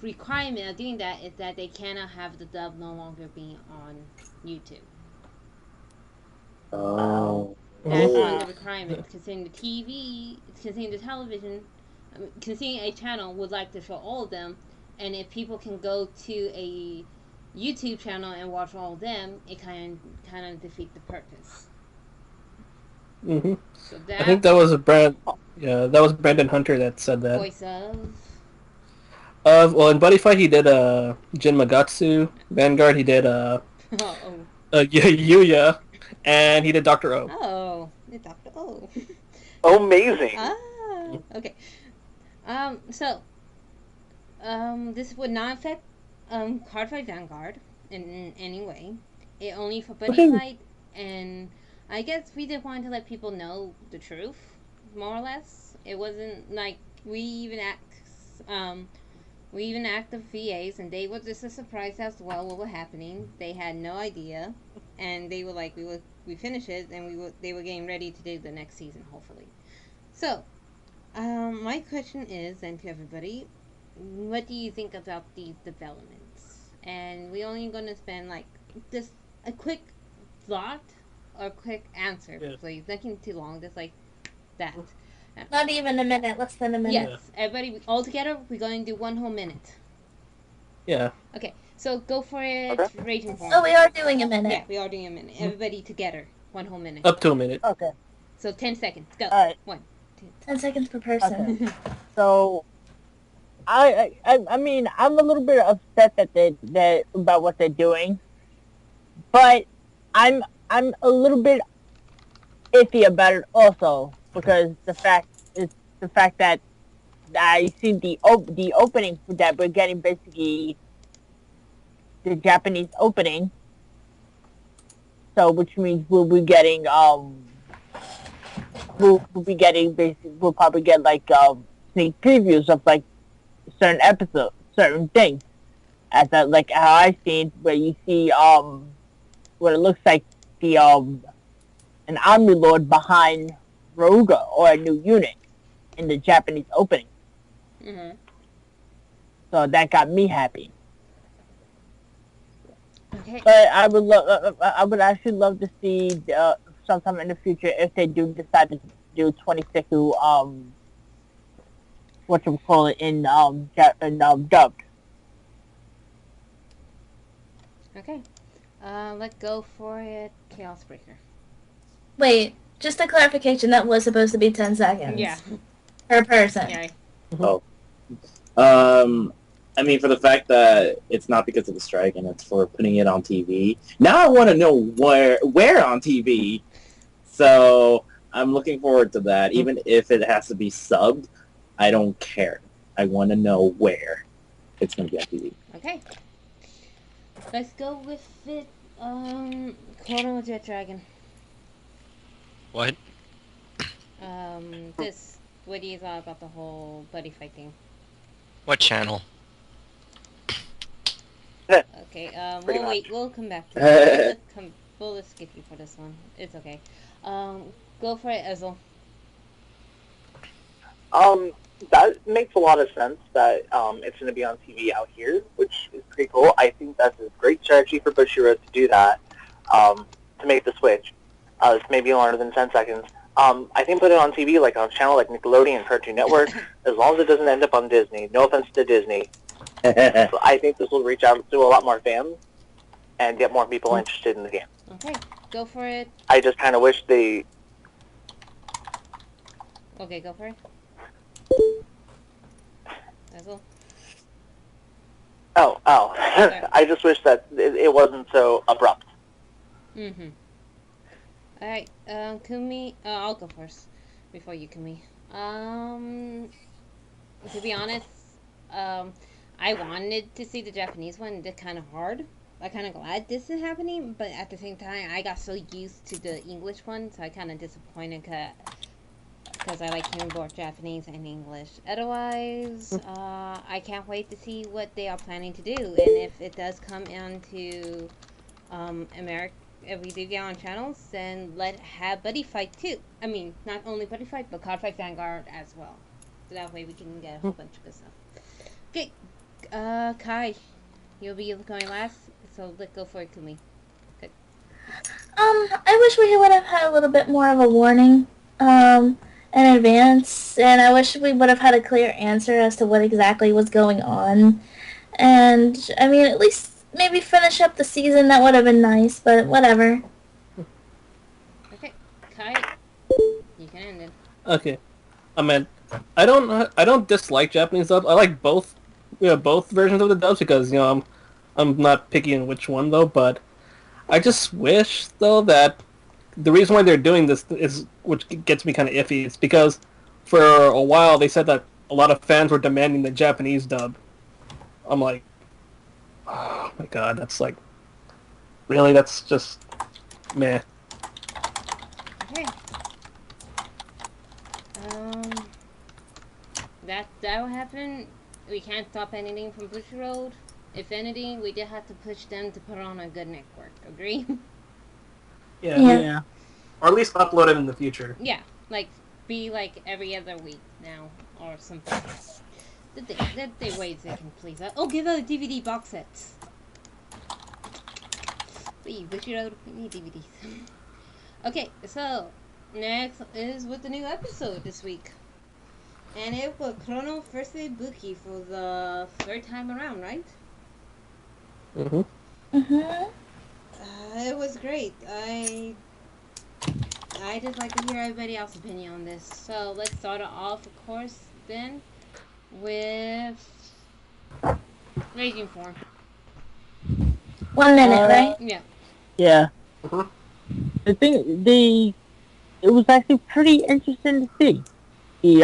requirement of doing that is that they cannot have the dub no longer being on YouTube. Oh. That's one of the requirements. Considering the television, considering a channel would like to show all of them, and if people can go to a YouTube channel and watch all of them, it kind of defeat the purpose. Mm-hmm. So I think that was Brandon Hunter that said that. Voice of. Well, in Buddy Fight he did Jin Magatsu. Vanguard he did Yuya, and he did Dr. O. Oh, it's Dr. O. Amazing. Okay. So. This would not affect Cardfight Vanguard in any way. It only for Buddy Fight, and I guess we did want to let people know the truth, more or less. It wasn't like we even asked the VAs, and they were just as surprised as well what was happening. They had no idea, and they were like, we finished it, and they were getting ready to do the next season, hopefully. So, my question is, and to everybody, what do you think about these developments? And we're only going to spend like just a quick thought or quick answer, please. Nothing too long, just like that. Not even a minute, less than a minute. Yes, everybody, all together, we're going to do 1 whole minute. Yeah. Okay, so go for it, Raging Form. Oh, we are doing a minute. Yeah, we are doing a minute. Everybody together, 1 whole minute. Up to a minute. Okay. So 10 seconds, go. Alright. 1, 2. 10 seconds per person. Okay. So, I mean, I'm a little bit upset that about what they're doing, but I'm a little bit iffy about it also, because the fact that I see the opening that we're getting, basically the Japanese opening, so which means we'll be getting we'll probably get like sneak previews of like certain episodes, certain things, as like how I seen, where you see what it looks like the an army lord behind Roga, or a new unit in the Japanese opening. Mm-hmm. So that got me happy. Okay. But I would actually love to see sometime in the future, if they do decide to do 26 whatchamacallit in dubbed. Okay. Let's go for it, Chaos Breaker. Wait, just a clarification, that was supposed to be 10 seconds. Yeah. Per person. Yeah. Oh. I mean, for the fact that it's not because of the strike and it's for putting it on TV. Now I want to know where on TV. So I'm looking forward to that. Even if it has to be subbed, I don't care. I want to know where. it's gonna be on TV. Okay. Let's go with it. Chrono Jet Dragon. What? This. What do you thought about the whole buddy fight thing? What channel? Okay, Pretty we'll wait. much. We'll come back to it. We'll skip you for this one. It's okay. Go for it, Ezel. That makes a lot of sense that it's going to be on TV out here, which is pretty cool. I think that's a great strategy for Bushiroad to do that, to make the switch. It's maybe longer than 10 seconds. I think put it on TV, like on a channel like Nickelodeon, Cartoon Network, as long as it doesn't end up on Disney. No offense to Disney. So I think this will reach out to a lot more fans and get more people interested in the game. Okay, go for it. I just kind of wish they... Okay, go for it. Ezel. Oh. I just wish that it wasn't so abrupt. Mm-hmm. Alright, Kumi, I'll go first before you, Kumi. To be honest, I wanted to see the Japanese one. It did kind of hard. I'm kind of glad this is happening, but at the same time, I got so used to the English one, so I kind of disappointed because I like hearing both Japanese and English. Otherwise, I can't wait to see what they are planning to do, and if it does come into America, if we do get on channels, then have Buddy Fight too. I mean, not only Buddy Fight, but Card Fight Vanguard as well. So that way we can get a whole bunch of good stuff. Okay, Kai, you'll be going last, so let's go for it, Kumi. Good. I wish we would have had a little bit more of a warning, in advance, and I wish we would have had a clear answer as to what exactly was going on. And, I mean, at least maybe finish up the season. That would have been nice, but whatever. Okay, Kai, you can end it. Okay, I mean, I don't dislike Japanese dub. I like both versions of the dubs because I'm not picky in which one though. But I just wish though that the reason why they're doing this is, which gets me kind of iffy, is because for a while they said that a lot of fans were demanding the Japanese dub. I'm like, oh my god, that's like, really? That's just meh. Okay. That will happen. We can't stop anything from Bushiroad. If anything, we just have to push them to put on a good network. Agree? Yeah. Or at least upload it in the future. Yeah, like be like every other week now or something. The ways they can please us. Oh, give out DVD box sets. Please, Bushiroad, we need DVDs. Okay, so next is with the new episode this week. And it was Chrono vs. Buki for the third time around, right? It was great. I just like to hear everybody else's opinion on this. So let's start it off, of course, then with Raging Form. 1 minute, right? Yeah. Yeah. It was actually pretty interesting to see the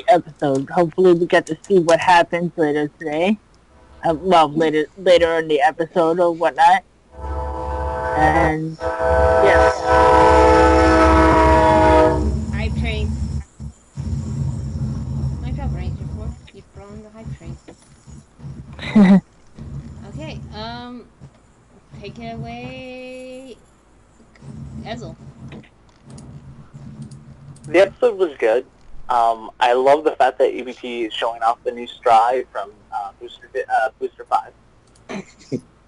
episode. Hopefully we get to see what happens later today. Later in the episode or whatnot. And yes. Hype train. Nice job, Ranger Form. You've thrown the hype train. Okay, take it away, Ezel. The episode was good. I love the fact that EBT is showing off the new stride from Booster 5.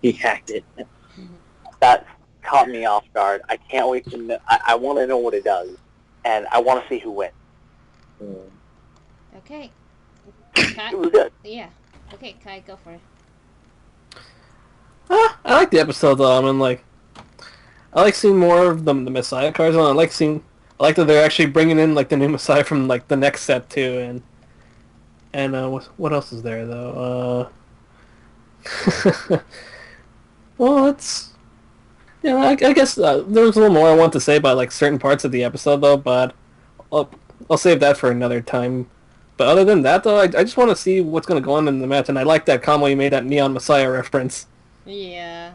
He hacked it. That caught me off guard. I can't wait to know. I want to know what it does, and I want to see who wins. Okay. Kai, It was good. yeah. Okay, Kai, go for it. I like the episode though. I mean, like, I like seeing more of the Messiah cards. I like that they're actually bringing in like the new Messiah from like the next set too, and what else is there though? Well, it's I guess there was a little more I want to say about like certain parts of the episode though, but I'll save that for another time. But other than that, though, I just want to see what's going to go on in the match, and I like that combo you made, that Neon Messiah reference. Yeah.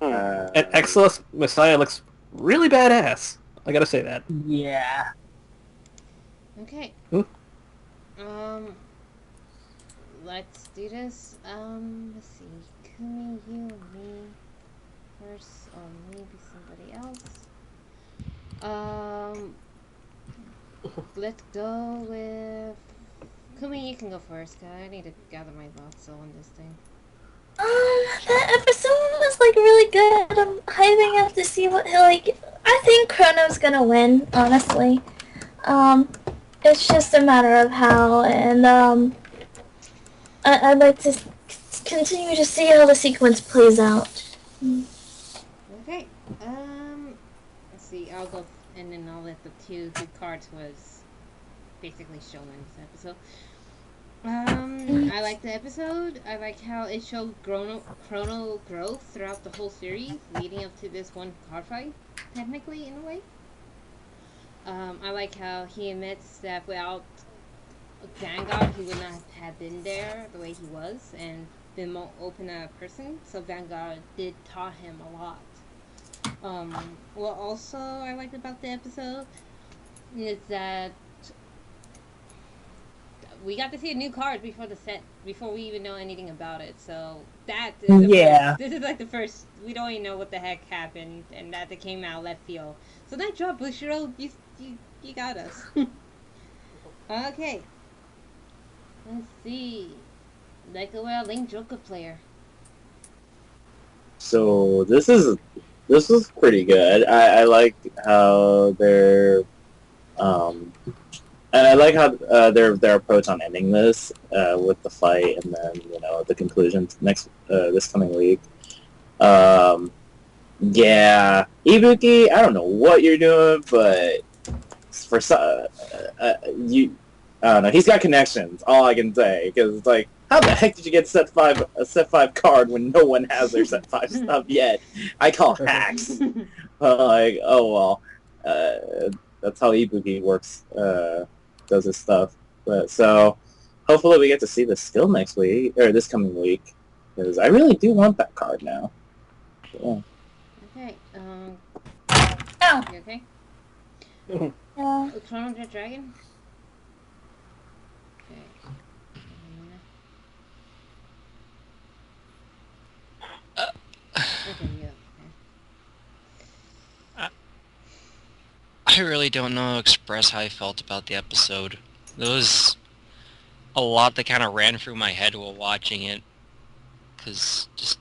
And Exilus Messiah looks really badass. I gotta say that. Yeah. Okay. Hmm? Let's do this. Let's see. Kumi, you, me first, or maybe somebody else. Let's go with Kumi. You can go first, cause I need to gather my thoughts on this thing. That episode was like really good. I'm hyping up to see what he'll like. I think Chrono's gonna win, honestly. It's just a matter of how, and I'd like to continue to see how the sequence plays out. Okay. Let's see. I'll go, and then I'll let the two good cards was basically shown in this episode. I like the episode. I like how it showed Chrono growth throughout the whole series, leading up to this one card fight, technically, in a way. I like how he admits that without Vanguard, he would not have been there the way he was, and been more open as a person, so Vanguard did taught him a lot. What also I liked about the episode is that we got to see a new card before the set, before we even know anything about it. So that is the first, this is like the first. We don't even know what the heck happened, and that it came out left field. So that drop, Bushiro, you got us. Okay. Let's see. Like a well Link Joker player. So this is pretty good. I like how they're and I like how their approach on ending this with the fight, and then the conclusion next this coming week. Yeah, Ibuki, I don't know what you're doing, but for you, I don't know. He's got connections. All I can say, because it's like, how the heck did you get a set 5 card when no one has their set 5 stuff yet? I call hacks. Like, oh well, that's how Ibuki works. Does his stuff. But so hopefully we get to see the skill next week or this coming week, because I really do want that card now. Yeah. Okay. Oh. You okay? Yeah. Chrono Jet Dragon. Okay. Okay. Yeah. I really don't know how to express how I felt about the episode. There was a lot that kind of ran through my head while watching it, because just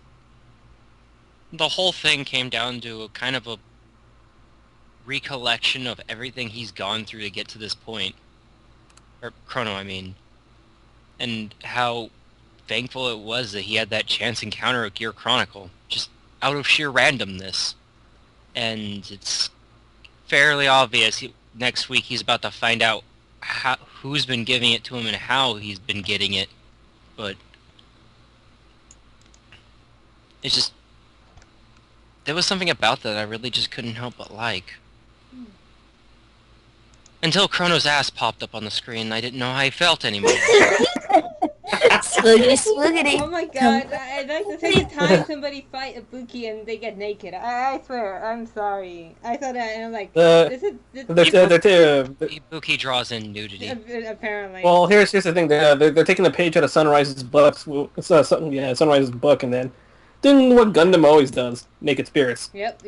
the whole thing came down to a kind of a recollection of everything he's gone through to get to this point. Or Chrono, I mean. And how thankful it was that he had that chance encounter with Gear Chronicle, just out of sheer randomness. And it's fairly obvious next week he's about to find out who's been giving it to him and how he's been getting it. But it's just, there was something about that I really just couldn't help but like. Until Chrono's ass popped up on the screen, I didn't know how he felt anymore. Swoogity, swoogity. Oh my god, I'd like to take the time somebody fight Ibuki and they get naked. I swear, I'm sorry. I saw that and I'm like, this is... Ibuki draws in nudity. Apparently. Well, here's the thing. They're taking a page out of Sunrise's book. Sunrise's book, and then doing what Gundam always does: naked spirits. Yep.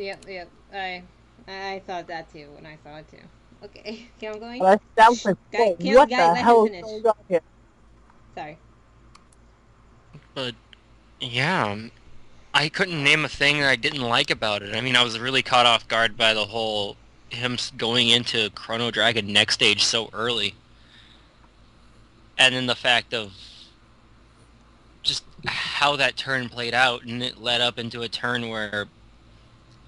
I thought that too when I saw it too. Okay, keep on going. That was what the hell is going on here? Sorry. But, yeah, I couldn't name a thing that I didn't like about it. I mean, I was really caught off guard by the whole him going into Chrono Dragon next stage so early. And then the fact of just how that turn played out, and it led up into a turn where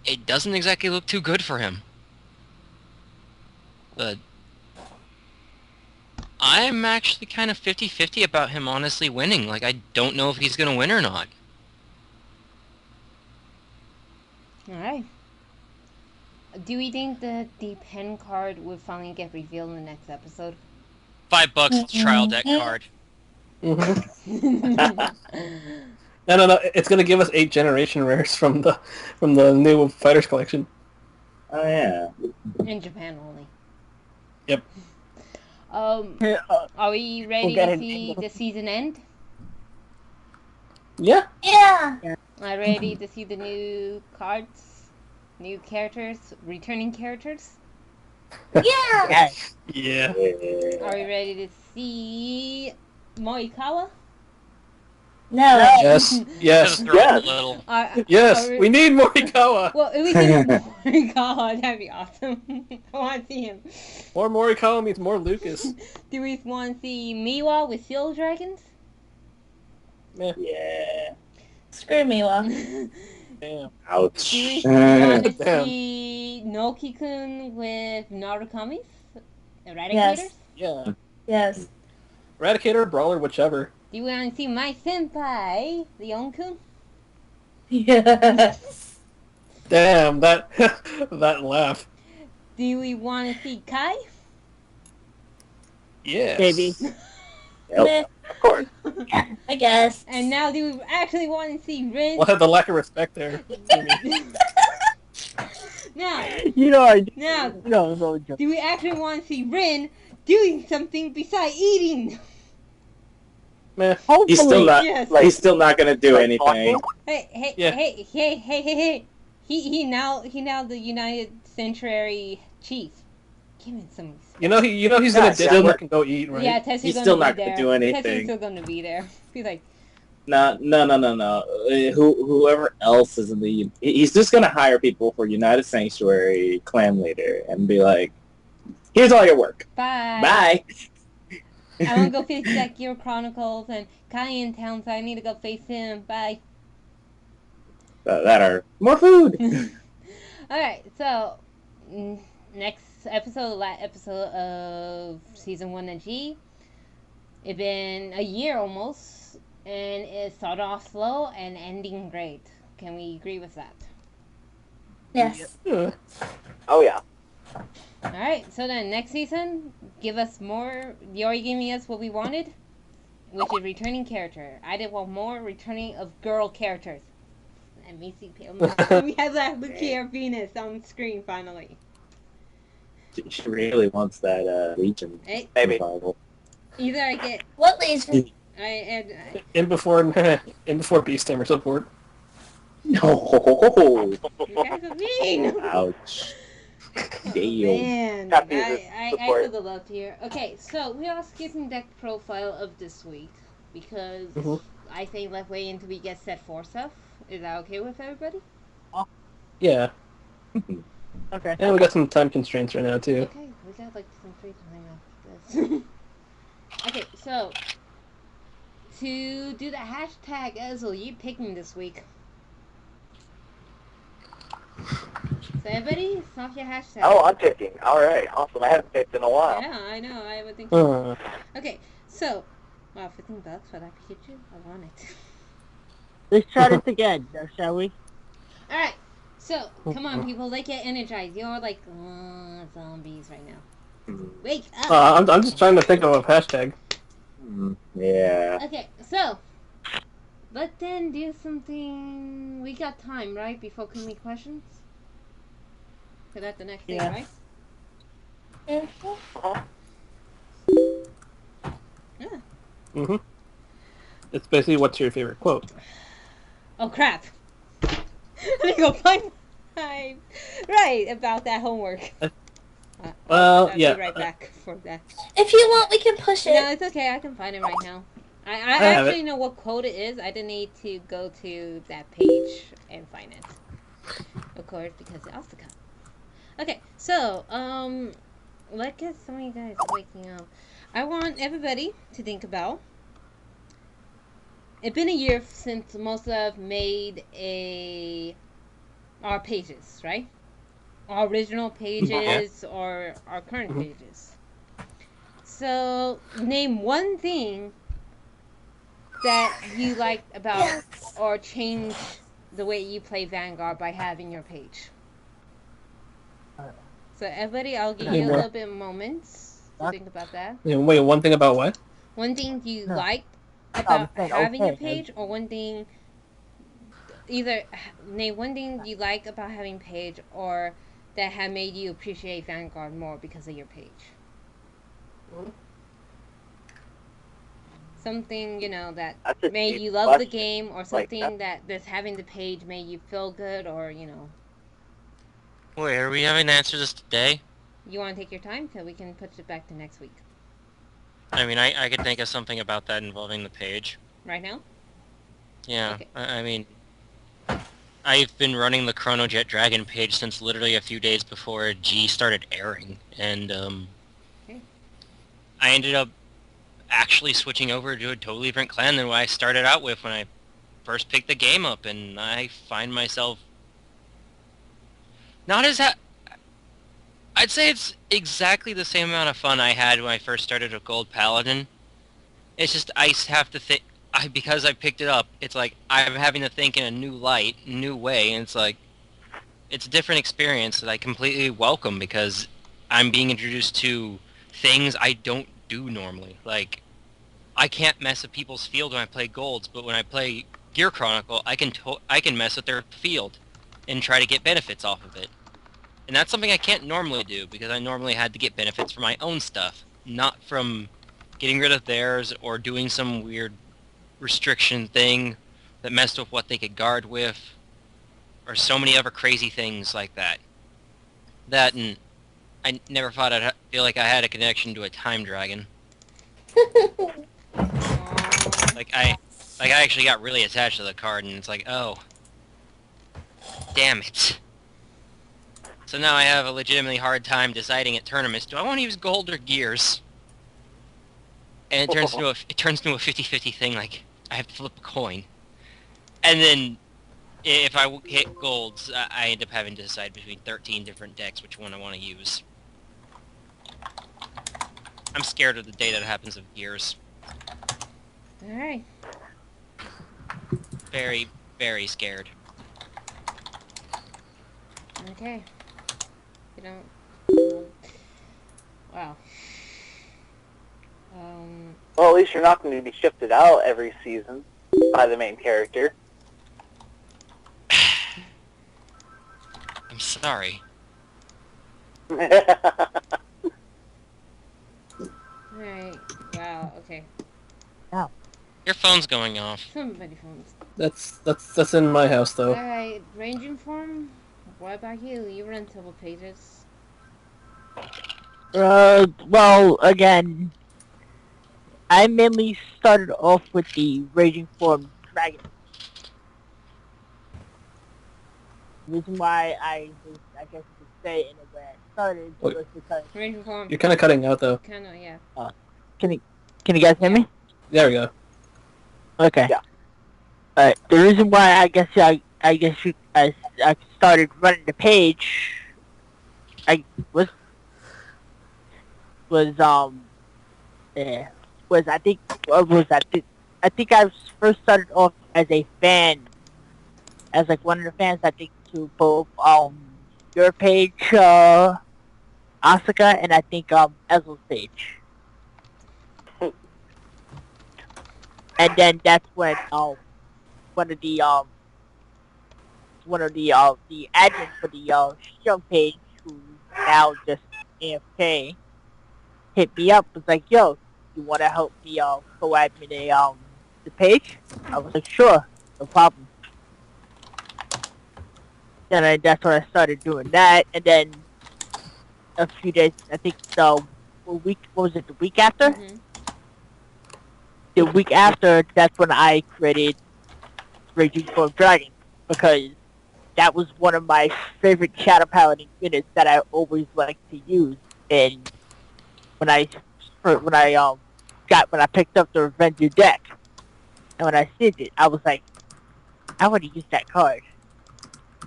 it doesn't exactly look too good for him. But I'm actually kind of 50-50 about him honestly winning. Like, I don't know if he's going to win or not. Alright. Do we think that the pen card would finally get revealed in the next episode? $5 to trial that card. No. It's gonna give us 8 generation rares from the new Fighters collection. Oh yeah. In Japan only. Yep. Are we ready to see the season end? Yeah. Yeah. Are we ready to see the new cards, new characters, returning characters? Yeah. Yes. Yeah. Are we ready to see Morikawa? No. Yes. Yes. Just throw it a little. Yes. Are We need Morikawa. Well, if we get Morikawa, that'd be awesome. I want to see him. More Morikawa means more Lucas. Do we want to see Miwa with Seal Dragons? Yeah. Screw Miwa. Damn. Ouch. Do we want to Damn. see Noki-kun with Narukamis? Eradicators? Yes. Yeah. Yes. Eradicator, Brawler, whichever. Do you want to see my senpai, the Yonkun? Yes. Damn, that that laugh. Do we want to see Kai? Yes. Baby. Yep. Meh, Of course. I guess. And now do we actually want to see Rin? Well, the lack of respect there. Now, You know I do. now, No joke. do we actually want to see Rin doing something besides eating? Meh. Hopefully. He's still not. Yes. He's still not gonna do Like anything. Hey, Yeah. hey. He now the United Sanctuary chief. Give him some. He's gonna Yeah, ditch still work and go eat, right? Yeah, Tessie's He's gonna still be not there. gonna do anything. Tessie's still gonna be there. He's like, No. Whoever else is in the, he's just gonna hire people for United Sanctuary clan leader and be like, "Here's all your work. bye. Bye." I want to go face Sekiro Chronicles and Kai in town, so I need to go face him. Bye. That are more food. Alright, so next episode, last episode of season 1 of G. It's been a year almost, and it started off slow and ending great. Can we agree with that? Yes. Yeah. Oh yeah. Alright, so then next season, give us more. You already gave me us what we wanted, which is returning character. I did want more returning of girl characters. Let me see. We have that Lucia Venus on screen finally. She really wants that Legion Hey, Maybe. revival. either I get What Legion? In before Beasthammer support. No. you guys are mean. Ouch. Damn. Man, Happy with I support. feel the love here. Okay, so we are skipping deck profile of this week because Mhm. I think left way into we get set 4 stuff. Is that okay with everybody? Yeah. Okay. And we got some time constraints right now too. Okay, we got like some free time after this. Okay, so to do the hashtag Ezel, you picking this week. So everybody, stop your hashtag. Oh, I'm picking. All right, awesome. I haven't picked in a while. Yeah, I know. I would think so. Okay, so wow, $15 for that Pikachu. I want it. Let's try this again, shall we? All right. So come on, people. Let's get energized. You're like zombies right now. Wake up. I'm just trying to think of a hashtag. Yeah. Okay, so let's then do something. We got time, right? Before community questions. So that's the next thing, Yeah. right? Uh-huh. Yeah. Mm-hmm. It's basically what's your favorite quote. Oh crap! Let me go find my right about that homework. Well, I'll yeah. be right back for that. If you want, we can push No, it. it's okay. I can find it right now. I have actually it. know what quote it is. I didn't need to go to that page and find it. Of course, because it's also cut. Okay, so let's get some of you guys waking up. I want everybody to think about. It's been a year since most of us made our pages, right? Our original pages or our current pages. So name one thing that you liked about or change the way you play Vanguard by having your page. So everybody, I'll give you a little bit of moments to think about that. Wait, one thing about what? One thing you No. liked about saying, having a okay. page, or one thing, either name one thing you like about having page, or that have made you appreciate Vanguard more because of your page. Something, you know, that That's a made deep you love the question. game, or Like, something that just having the page made you feel good, or, you know. Wait, are we having to answer this today? You want to take your time? Because we can put it back to next week. I mean, I could think of something about that involving the page. Right now? Yeah, Okay. I mean, I've been running the Chrono Jet Dragon page since literally a few days before G started airing, and Okay. I ended up actually switching over to a totally different clan than what I started out with when I first picked the game up, and I find myself not as I'd say it's exactly the same amount of fun I had when I first started with Gold Paladin. It's just I have to think, because I picked it up, it's like I'm having to think in a new light, new way, and it's like it's a different experience that I completely welcome because I'm being introduced to things I don't do normally. Like, I can't mess with people's field when I play Golds, but when I play Gear Chronicle, I can mess with their field and try to get benefits off of it. And that's something I can't normally do, because I normally had to get benefits from my own stuff, not from getting rid of theirs or doing some weird restriction thing that messed with what they could guard with, or so many other crazy things like that. That, and I never thought I'd feel like I had a connection to a time dragon. Like I actually got really attached to the card, and it's like, oh, damn it. So now I have a legitimately hard time deciding at tournaments, do I want to use gold or gears? And it turns into a 50-50 thing, like, I have to flip a coin. And then, if I hit golds, I end up having to decide between 13 different decks which one I want to use. I'm scared of the day that happens with gears. Alright. Very, very scared. Okay. You don't... Wow. Well, at least you're not going to be shifted out every season by the main character. I'm sorry. Alright. Wow, okay. Your phone's going off. Somebody phones. That's in my house though. Alright, ranging form? What about you? You run several pages. Well, again, I mainly started off with the Raging Form Dragon. The reason why I guess you could say in a way I started Wait. was because... Ranging form. You're kind of cutting out though. Kinda, yeah. Can you guys hear me? There we go. Okay. Yeah. Alright, the reason why I started running the page, I think I first started off as a fan, as like one of the fans, I think, to both your page, Asuka, and I think Ezel's page. And then that's when one of the admins for the show page, who's now just AFK, hit me up, was like, yo, you wanna help me co-admin the page? I was like, sure, no problem. Then that's when I started doing that, and then a few days, I think the week after? Mm-hmm. The week after, that's when I created Raging Form Dragon, because that was one of my favorite Shadow Paladin units that I always liked to use. And when I picked up the Revenger deck, and when I did it, I was like, I want to use that card.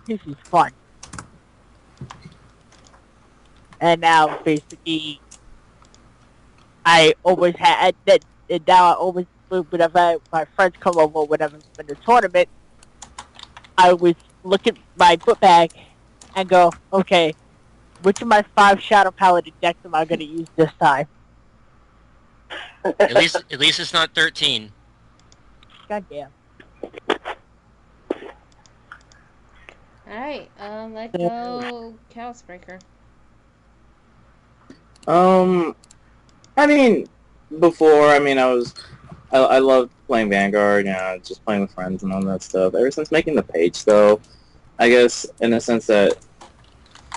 This is fun. And now, basically, I always had that. And now I always, whenever my friends come over, whenever in the tournament, I always look at my book bag and go, okay, which of my 5 Shadow Paladin decks am I going to use this time? At least it's not 13. Goddamn. Alright, let's go Chaosbreaker. I mean, before, I mean, I loved playing Vanguard, just playing with friends and all that stuff. Ever since making the page, though, I guess, in the sense that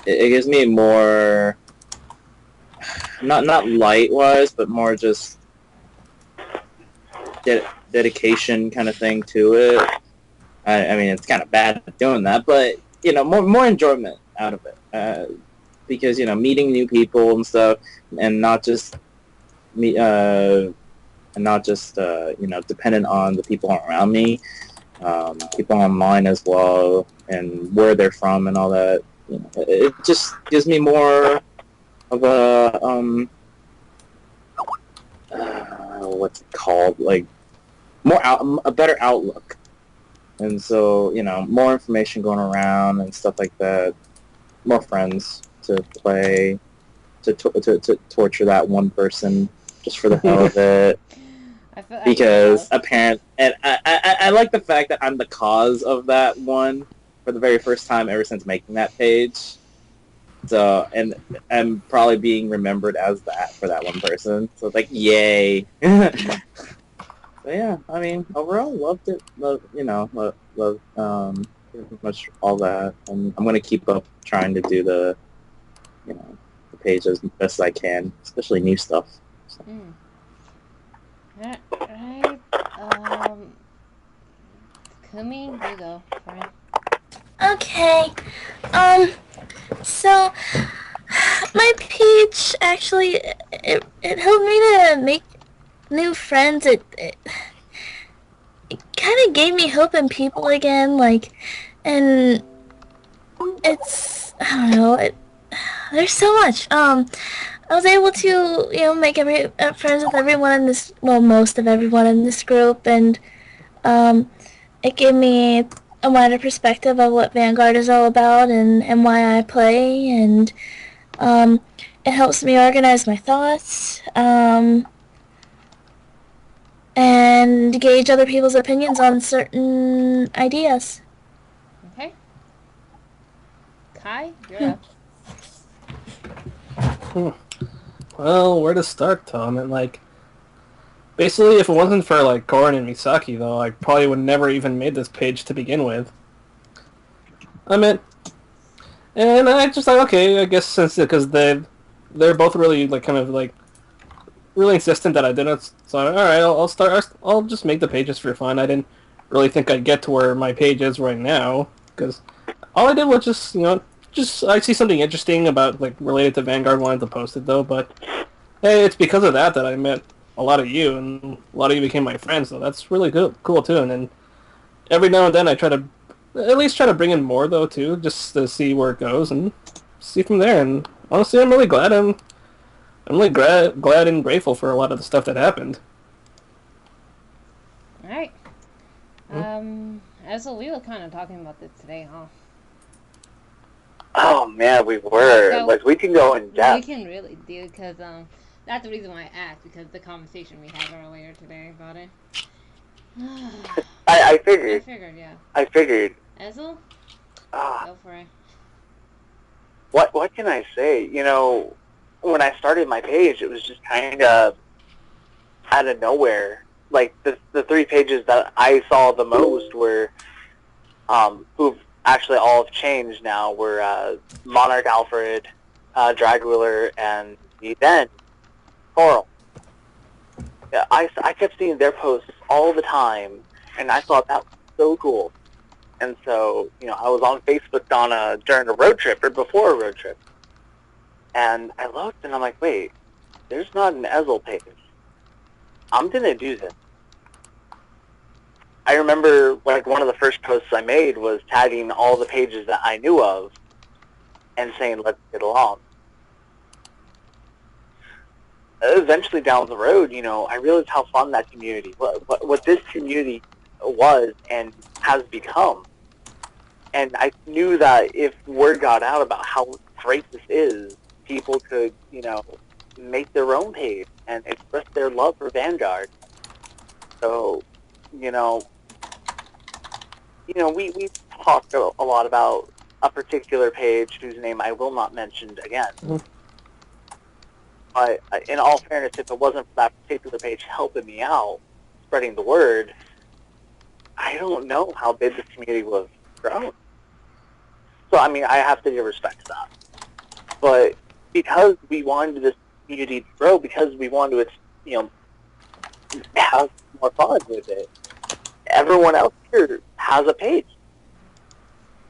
it gives me more, not light-wise, but more just dedication kind of thing to it. I mean, it's kind of bad doing that, but, more enjoyment out of it. Because, meeting new people and stuff, and not just dependent on the people around me, people online as well, and where they're from and all that. It just gives me more of a what's it called? Like a better outlook. And so, more information going around and stuff like that. More friends to play, to torture that one person just for the hell of it. Because apparently, and I like the fact that I'm the cause of that one for the very first time ever since making that page. So, and I'm probably being remembered as that for that one person. So it's like, yay. So yeah, I mean, overall, loved it. Love pretty much all that. And I'm gonna keep up trying to do the page as best as I can, especially new stuff. So. Alright, Kumi, you go, friend. Okay. So my page actually it helped me to make new friends. It kind of gave me hope in people again, and it's, I don't know, there's so much. I was able to, make friends with everyone in this, well, most of everyone in this group, and it gave me a wider perspective of what Vanguard is all about and why I play, and it helps me organize my thoughts, and gauge other people's opinions on certain ideas. Okay. Kai, you're up. Well, where to start, Tom? And basically, if it wasn't for Korin and Misaki, though, I probably would never even made this page to begin with. And I just okay, I guess because they're both really really insistent that I did it. So all right, I'll start. I'll just make the pages for fun. I didn't really think I'd get to where my page is right now because all I did was just I see something interesting about related to Vanguard, wanted to post it though. But hey, it's because of that I met a lot of you, and a lot of you became my friends. So that's really cool too. And then every now and then I try to bring in more though too, just to see where it goes and see from there. And honestly, I'm really glad. I'm really glad and grateful for a lot of the stuff that happened. Alright. As we were kind of talking about this today, huh? Oh man, we were. So, we can go in depth. We can really do, because that's the reason why I asked, because the conversation we had earlier today about it. I figured. Yeah. I figured. Ezel? Go for it. What can I say? When I started my page, it was just kind of out of nowhere. The 3 pages that I saw the most were, who've actually all have changed now, were Monarch Alfred, Dragwheeler, and then Coral. Yeah, I kept seeing their posts all the time, and I thought that was so cool. And so, I was on Facebook during a road trip, or before a road trip, and I looked, and I'm like, wait, there's not an Ezel page. I'm going to do this. I remember, one of the first posts I made was tagging all the pages that I knew of and saying, let's get along. Eventually down the road, I realized how fun that community was, what this community was and has become. And I knew that if word got out about how great this is, people could, make their own page and express their love for Vanguard. So, we talked a lot about a particular page whose name I will not mention again. But in all fairness, if it wasn't for that particular page helping me out, spreading the word, I don't know how big this community would have grown. So, I mean, I have to give respect to that. But because we wanted this community to grow, because we wanted to, have more fun with it, everyone else here has a page.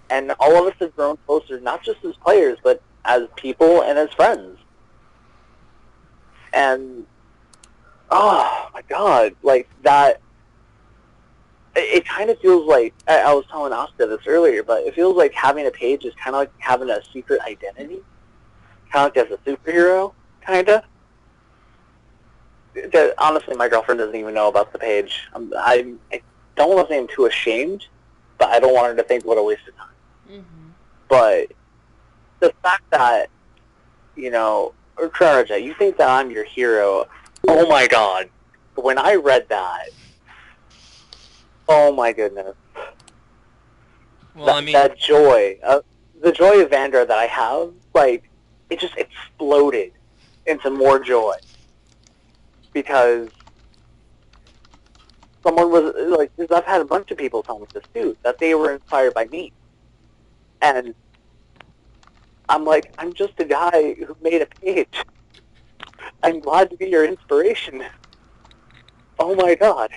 And all of us have grown closer, not just as players, but as people and as friends. And, oh my god, like that, it kind of feels like, I was telling Oscar this earlier, but it feels like having a page is kind of like having a secret identity. Kind of like as a superhero, kind of. Honestly, my girlfriend doesn't even know about the page. I don't want to say I'm too ashamed, but I don't want her to think what a waste of time. Mm-hmm. But the fact that, or Traja, you think that I'm your hero, oh my god. When I read that, oh my goodness. Well, that joy, the joy of Vanguard that I have, like, it just exploded into more joy. Because someone was, like, I've had a bunch of people tell me this too, that they were inspired by me. And I'm like, I'm just a guy who made a page. I'm glad to be your inspiration. Oh my god.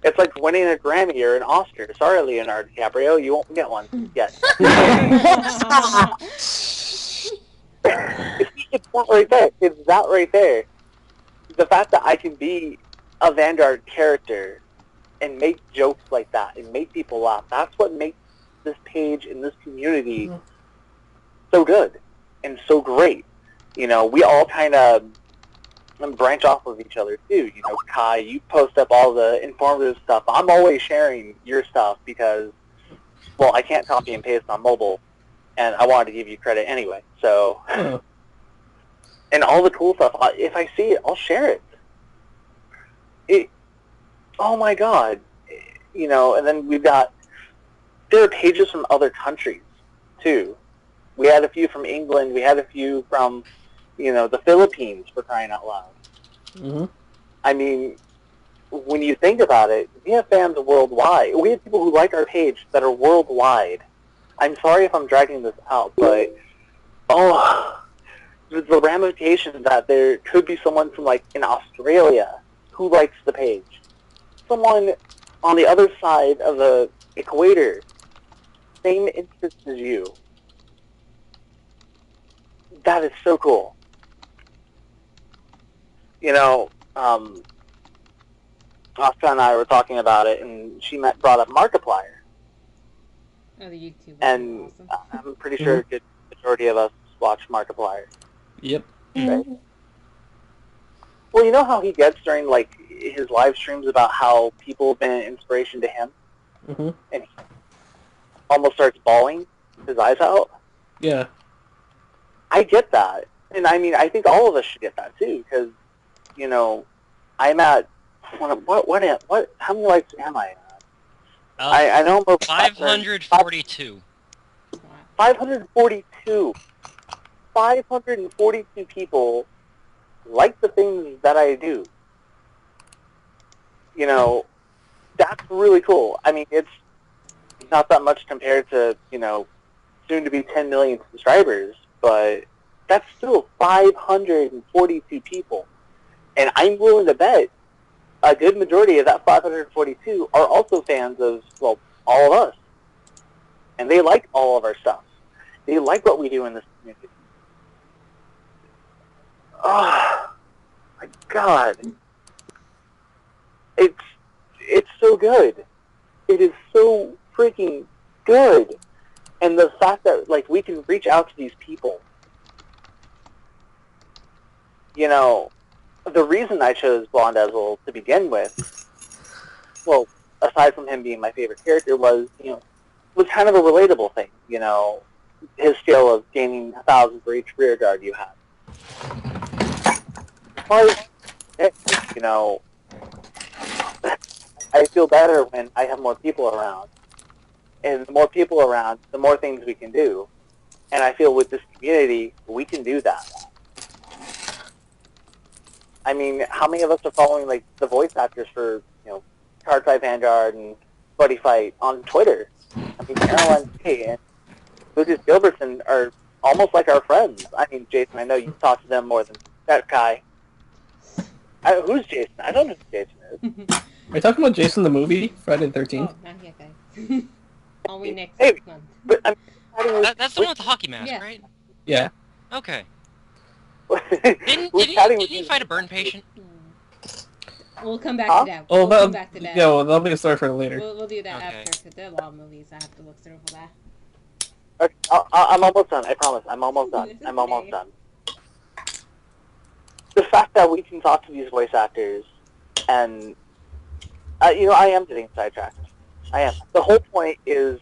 It's like winning a Grammy or an Oscar. Sorry, Leonardo DiCaprio, you won't get one yet. It's that right there. It's that right there. The fact that I can be a Vanguard character and make jokes like that and make people laugh, that's what makes this page and this community so good and so great. We all kind of branch off of each other too. Kai, you post up all the informative stuff. I'm always sharing your stuff because, well, I can't copy and paste on mobile, and I wanted to give you credit anyway. So, and all the cool stuff, if I see it, I'll share it. Oh my god. And then there are pages from other countries too. We had a few from England, we had a few from, the Philippines, for crying out loud. Mm-hmm. I mean, when you think about it, we have fans worldwide. We have people who like our page that are worldwide. I'm sorry if I'm dragging this out, but, the ramifications that there could be someone from, like, in Australia who likes the page. Someone on the other side of the equator, same interest as you. That is so cool. Oscar and I were talking about it, and she brought up Markiplier. Oh, the YouTube. And awesome. I'm pretty sure a good majority of us watch Markiplier. Yep. Right? Well, you know how he gets during, like, his live streams about how people have been an inspiration to him? Mm-hmm. And he almost starts bawling his eyes out? Yeah. I get that. And, I mean, I think all of us should get that, too, because, I'm at, how many likes am I at? I know I'm 542. 542. 542 people like the things that I do. That's really cool. I mean, it's not that much compared to, soon to be 10 million subscribers, but that's still 542 people. And I'm willing to bet a good majority of that 542 are also fans of, well, all of us. And they like all of our stuff. They like what we do in this community. Oh, my God. It's so good. It is so freaking good. And the fact that, like, we can reach out to these people. The reason I chose Blondezel to begin with, well, aside from him being my favorite character, was kind of a relatable thing. His skill of gaining 1,000 for each rear guard you have. But, you know, I feel better when I have more people around. And the more people around, the more things we can do. And I feel with this community, we can do that. I mean, how many of us are following, like, the voice actors for, you know, Card Fight Vanguard and Buddy Fight on Twitter? I mean, Caroline K. and Lucas Gilbertson are almost like our friends. I mean, Jason, I know you talk to them more than that guy. Who's Jason? I don't know who Jason is. Are you talking about Jason the movie, Friday the 13th? Oh, not yet, guys. Only next Hey, month. but That's the one with the hockey mask, Yeah. right? Yeah. Okay. Didn't Didn't he fight a burn patient? We'll come back Huh? to that. Oh, We'll come back to that. yeah, well, that'll be a story for later. We'll do that Okay. after, because there are a lot of movies I have to look through for that. Okay, I'm almost done. I promise. I'm almost done. I'm almost done. The fact that we can talk to these voice actors, and you know, I am getting sidetracked. I am. The whole point is,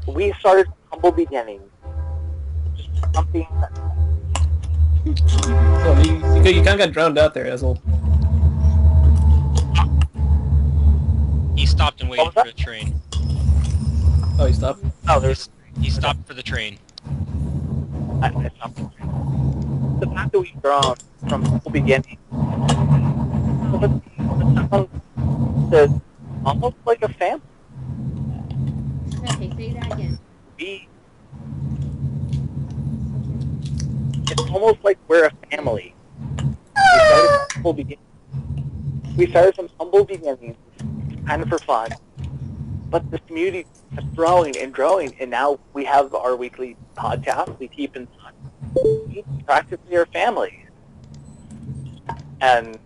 we started from humble beginnings. Just something. So you kind of got drowned out there, Ezel. He stopped and waited for the train. Oh, you stopped? Oh, there's. He stopped for the train. I stopped. The fact that we've grown from humble beginnings. To almost like a family. Okay, say that again. It's almost like we're a family. We started from humble beginnings, kind of for fun, but this community kept growing and growing, and now we have our weekly podcast. We keep in touch. We practically are family. And,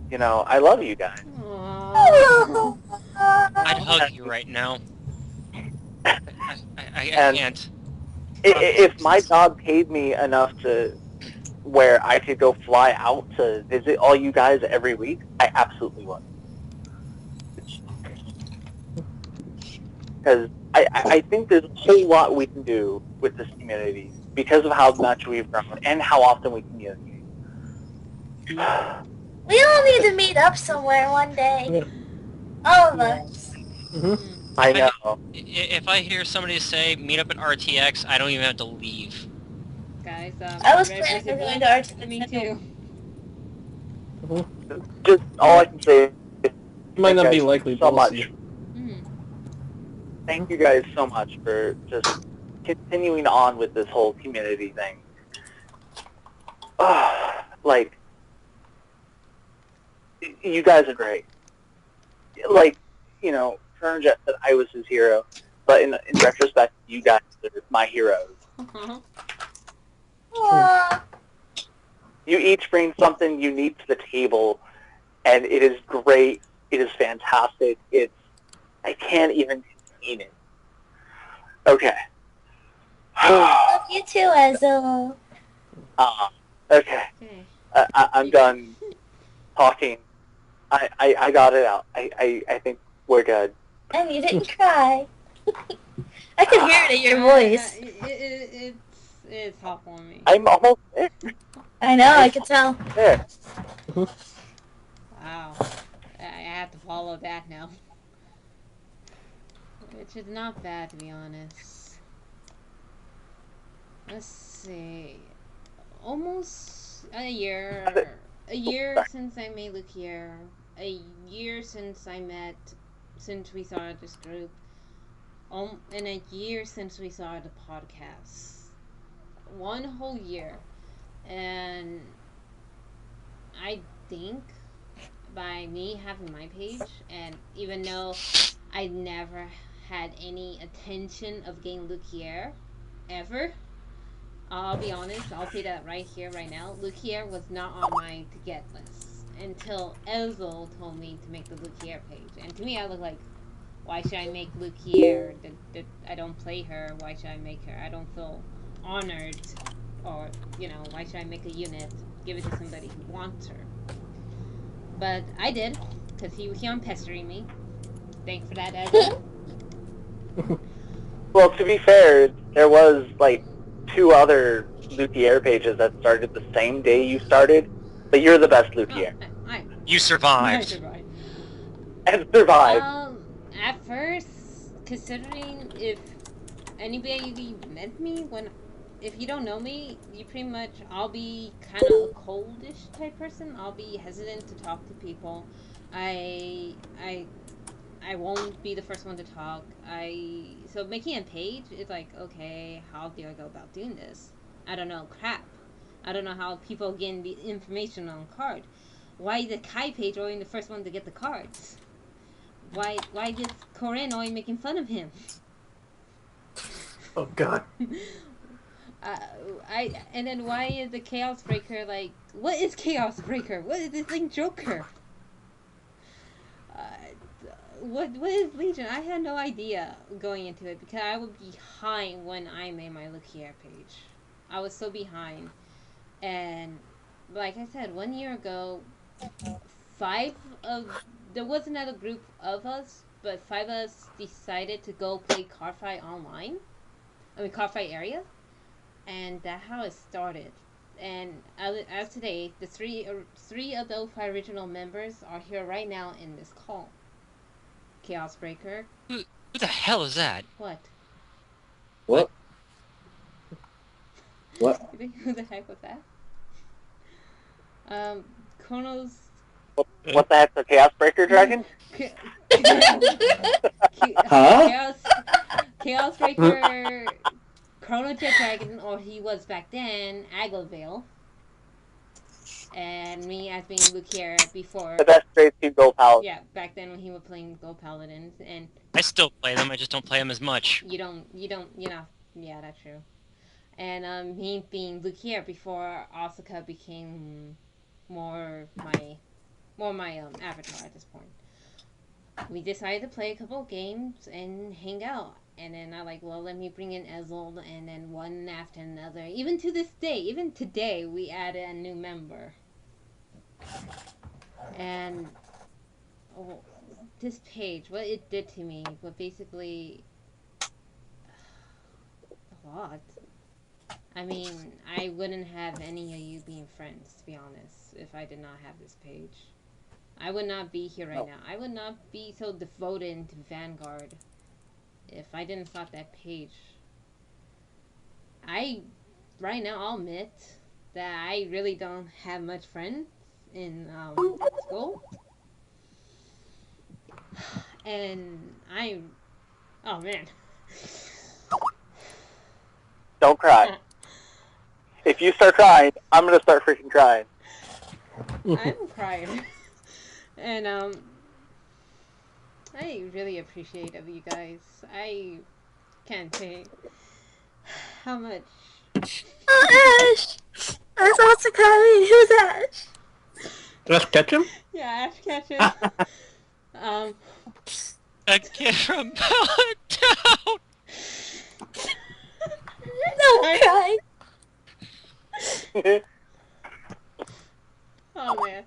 you know, I love you guys. Aww. I'd hug you right now. I And- can't. If my job paid me enough to where I could go fly out to visit all you guys every week, I absolutely would. Because I think there's a whole lot we can do with this community because of how much we've grown and how often we communicate. We all need to meet up somewhere one day. Yeah. All of us. I know. If I hear somebody say meet up at RTX, I don't even have to leave. Guys, I was Red planning versus on going Black? to RTX. Me too. Just all I can say is It might not guys be likely, so but we'll much. see. Mhm. Thank you guys so much for just continuing on with this whole community thing. Like, you guys are great. Like, you know, Kernjet said I was his hero, but in retrospect, you guys are my heroes. Uh-huh. Aw. You each bring something unique to the table, and it is great. It is fantastic. I can't even contain it. Okay. Love you too, Ezel. Okay. Okay. I'm done talking. I got it out. I think we're good. And you didn't cry. I could hear it in your voice. It's hot for me. I'm almost there. I know, I could tell. There. Wow. I have to follow that now. Which is not bad, to be honest. Let's see. Almost a year. A year since I made Luke here. A year since we started this group. And a year since we started the podcast. One whole year. And I think by me having my page, and even though I never had any attention of getting Lukier ever, I'll be honest, I'll say that right here, right now, Lukier was not on my to get list until Ezel told me to make the Lukier page. And to me, I was like, why should I make Lukier? That I don't play her. Why should I make her? I don't feel honored. Or, you know, why should I make a unit? Give it to somebody who wants her. But I did, because he was on pestering me. Thanks for that, Ezel. Well, to be fair, there was like 2 other luthier pages that started the same day you started, but you're the best luthier. You I survived. survived. And survived. At first, considering if anybody met me, if you don't know me, you pretty much, I'll be kind of a coldish type person. I'll be hesitant to talk to people. I won't be the first one to talk. So making a page is like, okay, how do I go about doing this? I don't know crap. I don't know how people get the information on card. Why the Kai page only the first one to get the cards? Why is Corinne always making fun of him? Oh God. And then why is the Chaos Breaker like? What is Chaos Breaker? What is this thing, Joker? What is Legion? I had no idea going into it because I was behind when I made my Look Here page. I was so behind, and like I said, 1 year ago, there was another group of us, but 5 of us decided to go play Cardfight online. I mean Cardfight area, and that's how it started. And as today, the three of the 05 original members are here right now in this call. Chaos Breaker. Who the hell is that? What? What? What? You think who the heck was that? Chronos. What the heck's a Chaos Breaker Dragon? Huh? Chaos Breaker, Chrono Jet Dragon, or he was back then, Aglavale. And me as being Luke here before. The best grade 2 Gold Paladin. Yeah, back then when he was playing Gold Paladins, and I still play them, I just don't play them as much. you know, yeah, that's true. And me being Luke here before Asuka became more my avatar at this point. We decided to play a couple of games and hang out. And then I like, well, let me bring in Ezold, and then one after another. Even to this day, even today, we added a new member. And this page, what it did to me, was basically a lot. I mean, I wouldn't have any of you being friends, to be honest, if I did not have this page. I would not be here right now. I would not be so devoted into Vanguard if I didn't stop that page. Right now, I'll admit that I really don't have much friends in school. And oh man. Don't cry. If you start crying, I'm gonna start freaking crying. I'm crying. And I really appreciate of you guys. I can't say how much. Oh, Ash! I was also crying. Who's Ash? Ash Ketchum? Yeah, Ash Ketchum. A kid from Palatown! Don't cry. Oh man.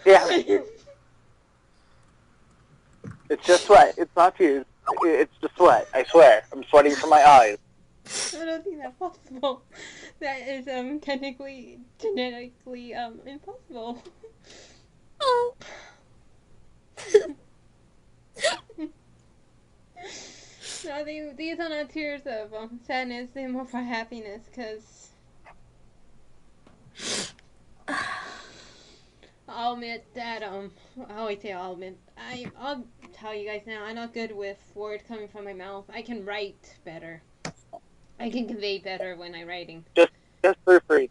Yeah. It's just sweat. It's not tears. It's just sweat. I swear. I'm sweating from my eyes. I don't think that's possible. That is technically, genetically impossible. Oh. No, these are not tears of sadness. They're more for happiness, because I'll admit that I always say I'll admit. I'll tell you guys now. I'm not good with words coming from my mouth. I can write better. I can convey better when I'm writing. Just proofread.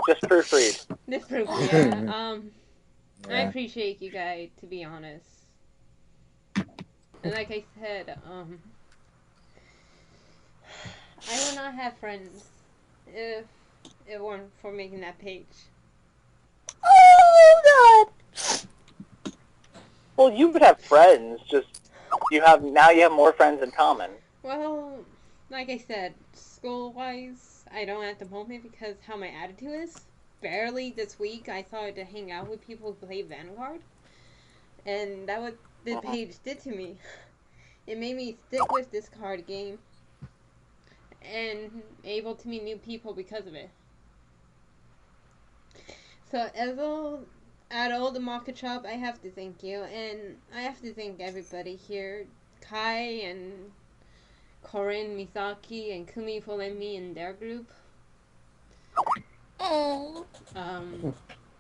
Just proofread. This proves, yeah. I appreciate you guys, to be honest. And like I said, I would not have friends if it weren't for making that page. Oh God! Well, you would have friends. Just you have more friends in common. Well, like I said, school-wise, I don't at the moment because how my attitude is. Barely this week, I started to hang out with people who play Vanguard, and that what the page did to me. It made me stick with this card game and able to meet new people because of it. So, Ezel, at all the market shop, I have to thank you, and I have to thank everybody here. Kai and Corin, Misaki, and Kumi for letting me in their group. Oh.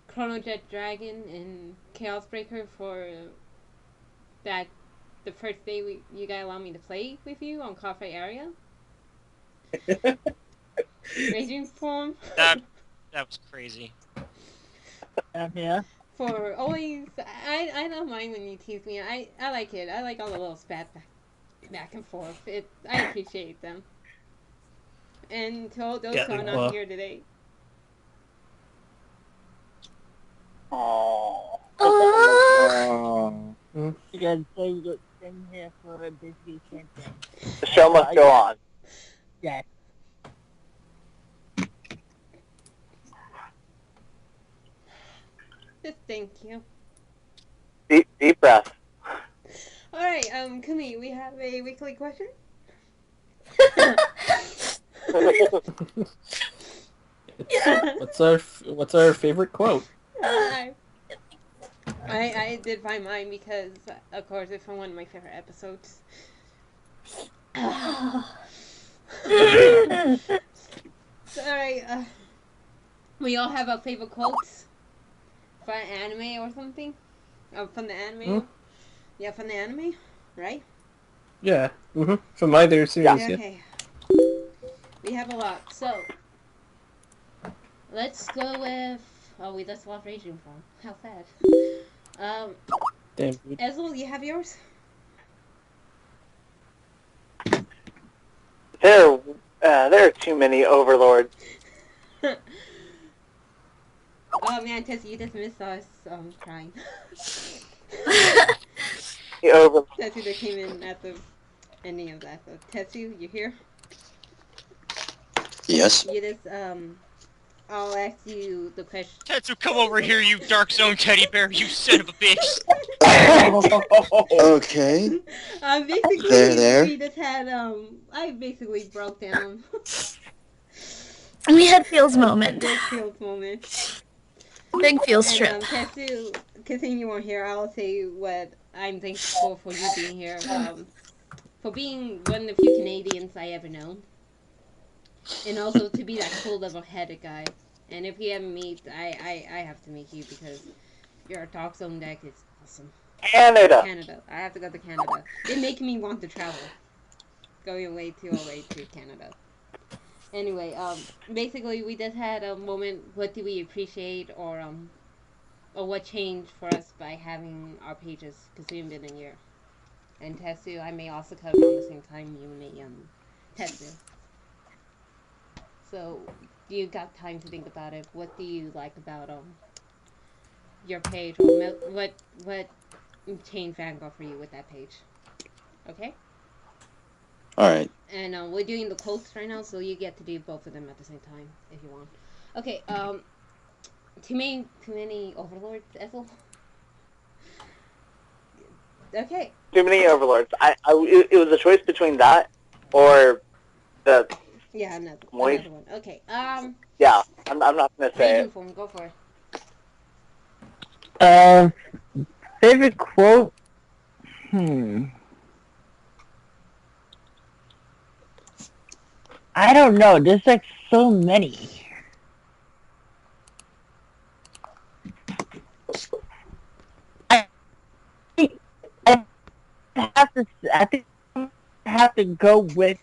Chrono Jet Dragon and Chaos Breaker for that the first day you guys allowed me to play with you on Cafe Area. Raging Form. That was crazy. Yeah. For always, I don't mind when you tease me. I like it. I like all the little spat back and forth. I appreciate them. And to all those who are not here today. Oh. Oh. You guys say you're sitting here for a busy campaign. The show must go on. Yes. Just thank you. Deep breath. Alright, Kumi, we have a weekly question. What's our favorite quote? I did find mine because, of course, it's from one of my favorite episodes. Alright, we all have our favorite quotes from anime or something? From the anime? Hmm? Yeah, from the anime, right? Yeah. From either series. Yeah. Okay. We have a lot. So, let's go with... Oh, we just lost Raging Form. How sad. Damn. Dude. Ezel, you have yours? There are too many overlords. Oh man, Tess, you just missed us crying. The overlords. Tetsu that came in at the ending of that. So, Tetsu, you here? Yes. You just, I'll ask you the question. Tetsu, come over here, you Dark Zone teddy bear, you son of a bitch! Okay. Basically, There. we just had, I basically broke down. We had Feels moment. Big Fields moment. Big Feels And, trip. Tetsu, continue you weren't here, I'll say what I'm thankful for you being here. For being one of the few Canadians I ever known. And also to be that cool level-headed guy. And if you haven't met, I have to meet you because your Dark Zone deck is awesome. Canada. I have to go to Canada. It makes me want to travel. Going away to Canada. Anyway, basically we just had a moment, what do we appreciate or what changed for us by having our pages consumed in a year. And Tetsu, I may also cover around the same time you may, Tetsu. So, you got time to think about it. What do you like about your page, or what changed Vanguard for you with that page? Okay. All right. And we're doing the quotes right now, so you get to do both of them at the same time if you want. Okay. Too many overlords, Ethel. Okay. Too many overlords. It was a choice between that or the. Yeah, another one. Okay. Yeah, I'm not gonna say it. Form, go for it. Favorite quote? I don't know. There's like so many. I think I have to go with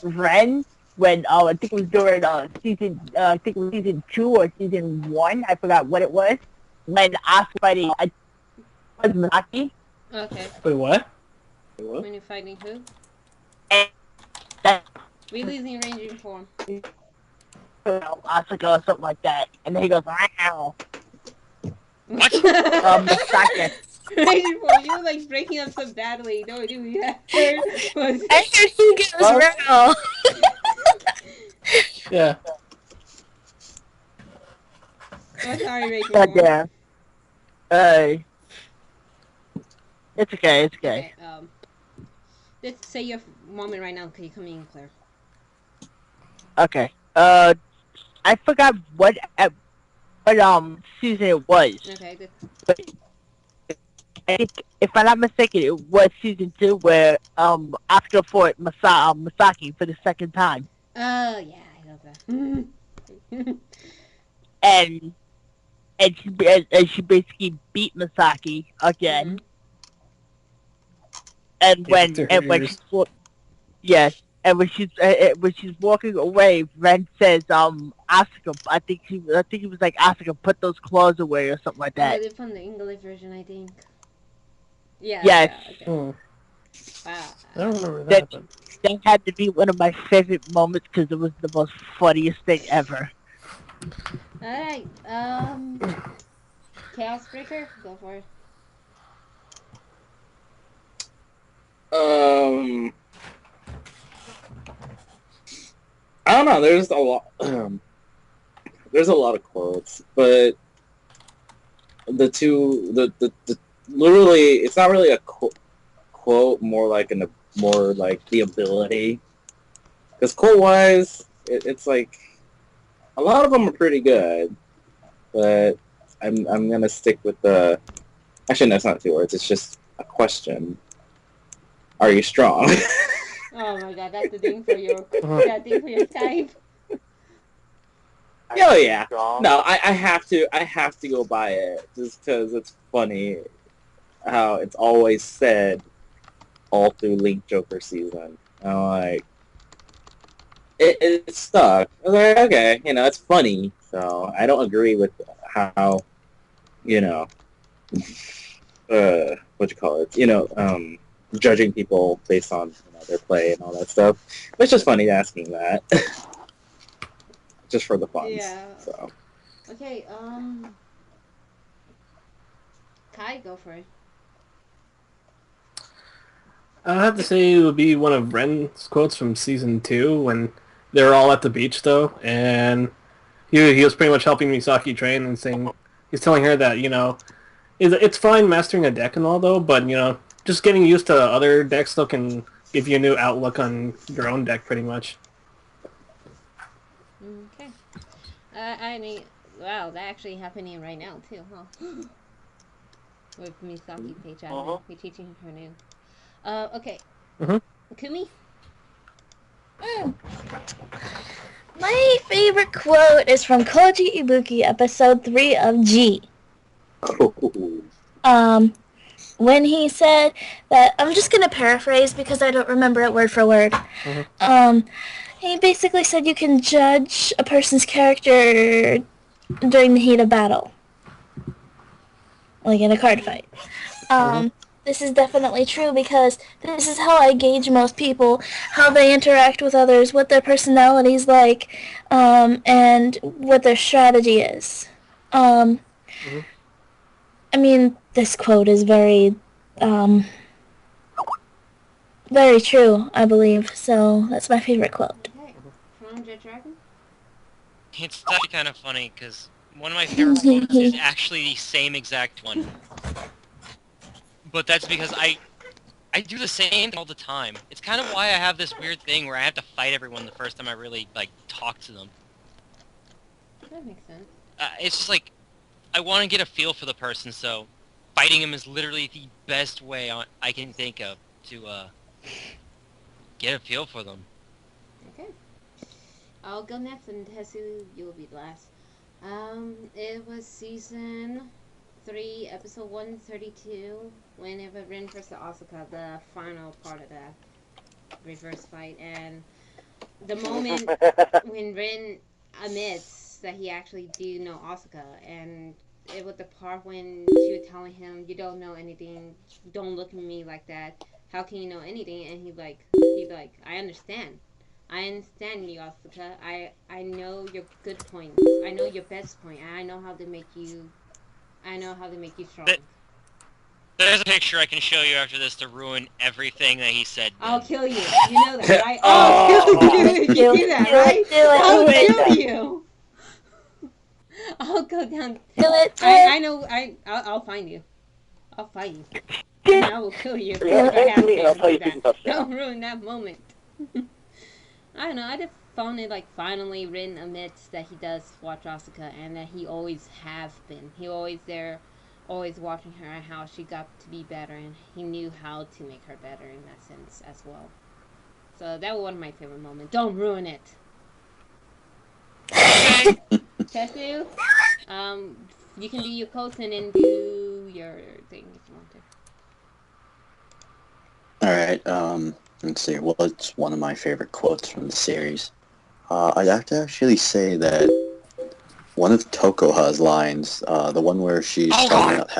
Ren when I think it was during season 2 or season 1. I forgot what it was. When Asuka fighting was Misaki. Okay. Wait, what? When you're fighting who? And Releasing Raging Form. Asuka or something like that. And then he goes, wow. What? Misaki. Raging Form, you were like breaking up so badly. No, dude, we heard was... I heard he goes real. Yeah. Oh, sorry, Raging God Form. damn. It's okay, it's okay. Okay, let's say your moment right now. Can you come in, Claire? Okay. I forgot what season it was. Okay, good. But I think, if I'm not mistaken, it was season 2 where Asuka fought Masaki for the second time, Oh, yeah, I love that. and she basically beat Masaki again. And when she's yes, and when she's walking away, Ren says, Asuka, I think he was like, Asuka, put those claws away or something like that. Oh, from the English version, I think. Yeah. Yes. Yeah, okay. Wow. I don't remember that. But... That had to be one of my favorite moments because it was the most funniest thing ever. Alright, Chaos Breaker, go for it. I don't know. There's a lot. There's a lot of quotes, but the literally, it's not really a quote, more like the ability. Because quote-wise, it's like a lot of them are pretty good, but I'm gonna stick with the. Actually, that's not 2 words. It's just a question. Are you strong? Oh my god, that's the thing for your Skype. Oh yeah. No, I have to go by it just because it's funny how it's always said all through Link Joker season. I'm like, it stuck. I was like, okay, it's funny. So I don't agree with how, what you call it, judging people based on their play and all that stuff. But it's just funny asking that. Just for the fun. Yeah. So. Okay, Kai, go for it. I have to say it would be one of Ren's quotes from season 2 when they were all at the beach though, and he was pretty much helping Misaki train and saying he's telling her that it's fine mastering a deck and all though, but just getting used to other decks still can give you a new outlook on your own deck pretty much. Okay. I mean, wow, that actually happening right now too, huh? With Misaki Pei-chan, we're teaching her new. Okay. Kumi? My favorite quote is from Koji Ibuki, episode 3 of G. When he said that, I'm just gonna paraphrase because I don't remember it word for word. He basically said you can judge a person's character during the heat of battle, like in a card fight. This is definitely true because this is how I gauge most people, how they interact with others, what their personality's like, and what their strategy is. I mean, this quote is very true, I believe. So that's my favorite quote. Okay. From Jet Dragon? It's actually kind of funny because one of my favorite quotes is actually the same exact one. But that's because I do the same thing all the time. It's kind of why I have this weird thing where I have to fight everyone the first time I really, talk to them. That makes sense. It's just I want to get a feel for the person, so fighting him is literally the best way I can think of to, get a feel for them. Okay. I'll go next, and Tesu, you'll be last. It was season 3, episode 132, whenever Rin versus Asuka, the final part of the reverse fight, and the moment when Rin admits that he actually do know Asuka, and it was the part when she was telling him, you don't know anything, don't look at me like that, how can you know anything? And he's like, I understand you, Asuka. I know your good points, I know your best point, and I know how to make you strong. There's a picture I can show you after this to ruin everything that he said. I'll kill you. You know that, right? I'll kill you. You see that, right? I'll kill you. I'll go down. I know. I'll find you. I'll fight you. And I will kill you. I'll tell you Don't ruin that moment. I don't know. found it like finally Rin admits that he does watch Asuka and that he always has been. He always there, always watching her and how she got to be better, and he knew how to make her better in that sense as well. So that was one of my favorite moments. Don't ruin it. Tetsu, you can do your quotes and then do your thing if you want to. Alright, let's see, what's one of my favorite quotes from the series? I'd have to actually say that one of Tokoha's lines, the one where she's talking about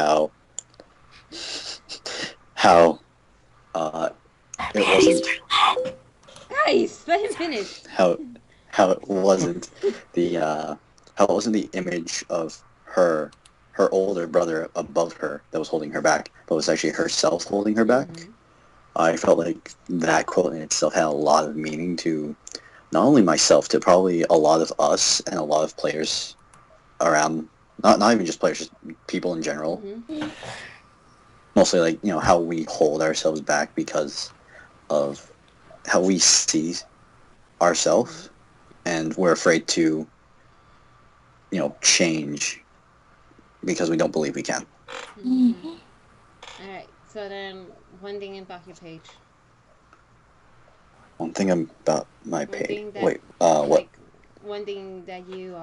how it wasn't... Guys, let him finish. How it wasn't the image of her older brother above her that was holding her back, but it was actually herself holding her back. Mm-hmm. I felt like that quote in itself had a lot of meaning to not only myself, to probably a lot of us and a lot of players around, not even just players, just people in general. Mm-hmm. Mostly like, how we hold ourselves back because of how we see ourselves, and we're afraid to, change because we don't believe we can. Mm-hmm. Alright, so then one thing about your page. One thing about my One page. thing that, Wait, what? like, one thing that you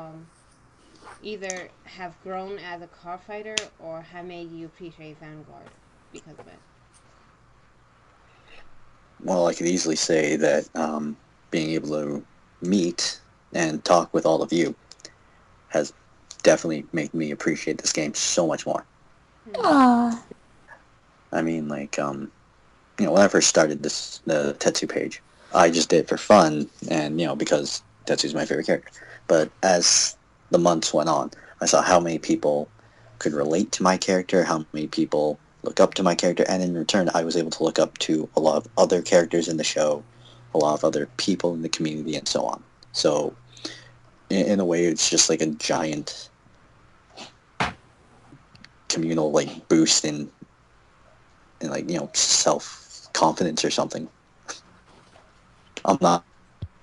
either have grown as a card fighter or have made you appreciate Vanguard because of it. Well, I could easily say that being able to meet and talk with all of you has definitely made me appreciate this game so much more. Aww. I mean, like, when I first started the Tetsu page, I just did it for fun and, because Tetsu's my favorite character. But as the months went on, I saw how many people could relate to my character, how many people look up to my character, and in return, I was able to look up to a lot of other characters in the show, a lot of other people in the community, and so on. So, in a way, it's just like a giant communal, like, boost in like, self-confidence or something. I'm not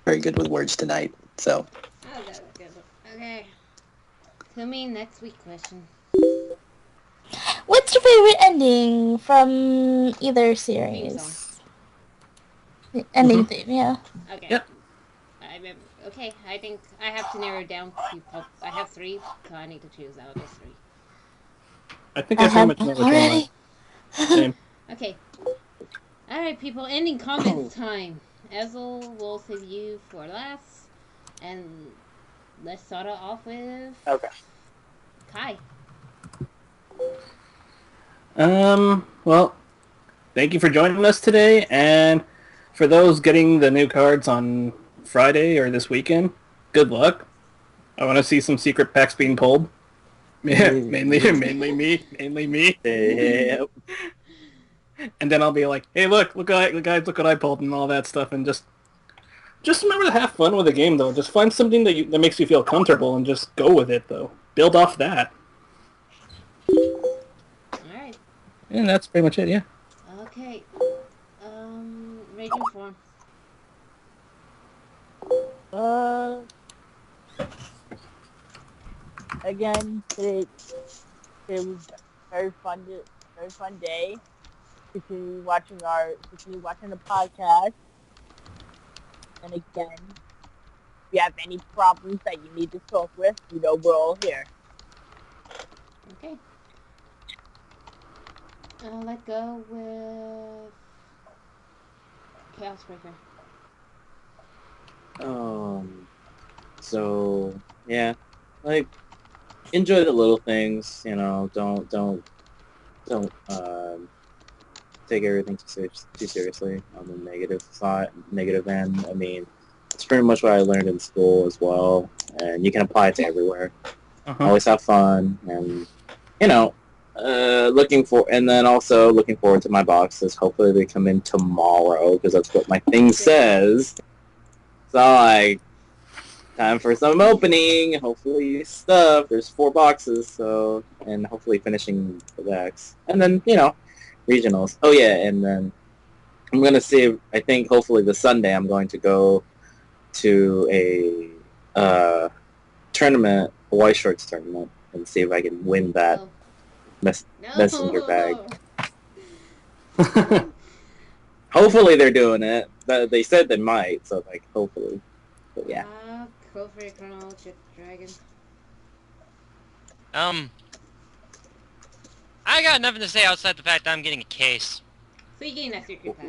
very good with words tonight, so. Oh, that was good. Okay. Tell me next week question. What's your favorite ending from either series? The ending theme, yeah. Okay. Yep. I remember. Okay, I think I have to narrow it down to. I have 3, so I need to choose out of those 3. I think I pretty much know which one already. Same. Okay. Alright, people, ending comments time. Ezel will save you for last. And let's start it off with Okay. Kai. Well, thank you for joining us today, and for those getting the new cards on Friday or this weekend, good luck. I want to see some secret packs being pulled. Yeah, mainly me. Yep. And then I'll be like, hey, look what I pulled and all that stuff, and just remember to have fun with the game, though. Just find something that makes you feel comfortable and just go with it, though. Build off that. Alright. And that's pretty much it, yeah. Okay. Raging Form. Again, it was a very fun day. Continue watching the podcast. And again, if you have any problems that you need to talk with, we're all here. Okay. Let's go with Chaos Breaker. So yeah, like, enjoy the little things, don't take everything too seriously on the negative end. I mean, it's pretty much what I learned in school as well, and you can apply it to everywhere. Always have fun, and looking forward to my boxes. Hopefully they come in tomorrow, because that's what my thing says. So, like, time for some opening. Hopefully stuff. There's 4 boxes, so, and hopefully finishing the decks. And then, regionals. Oh yeah, and then I'm going to see, I think hopefully this Sunday I'm going to go to a tournament, a White Shorts tournament, and see if I can win that Oh. messenger bag. Hopefully they're doing it. They said they might, so like hopefully. But yeah. Go for your Chrono Dragon. I got nothing to say outside the fact that I'm getting a case. So you're getting that secret pack.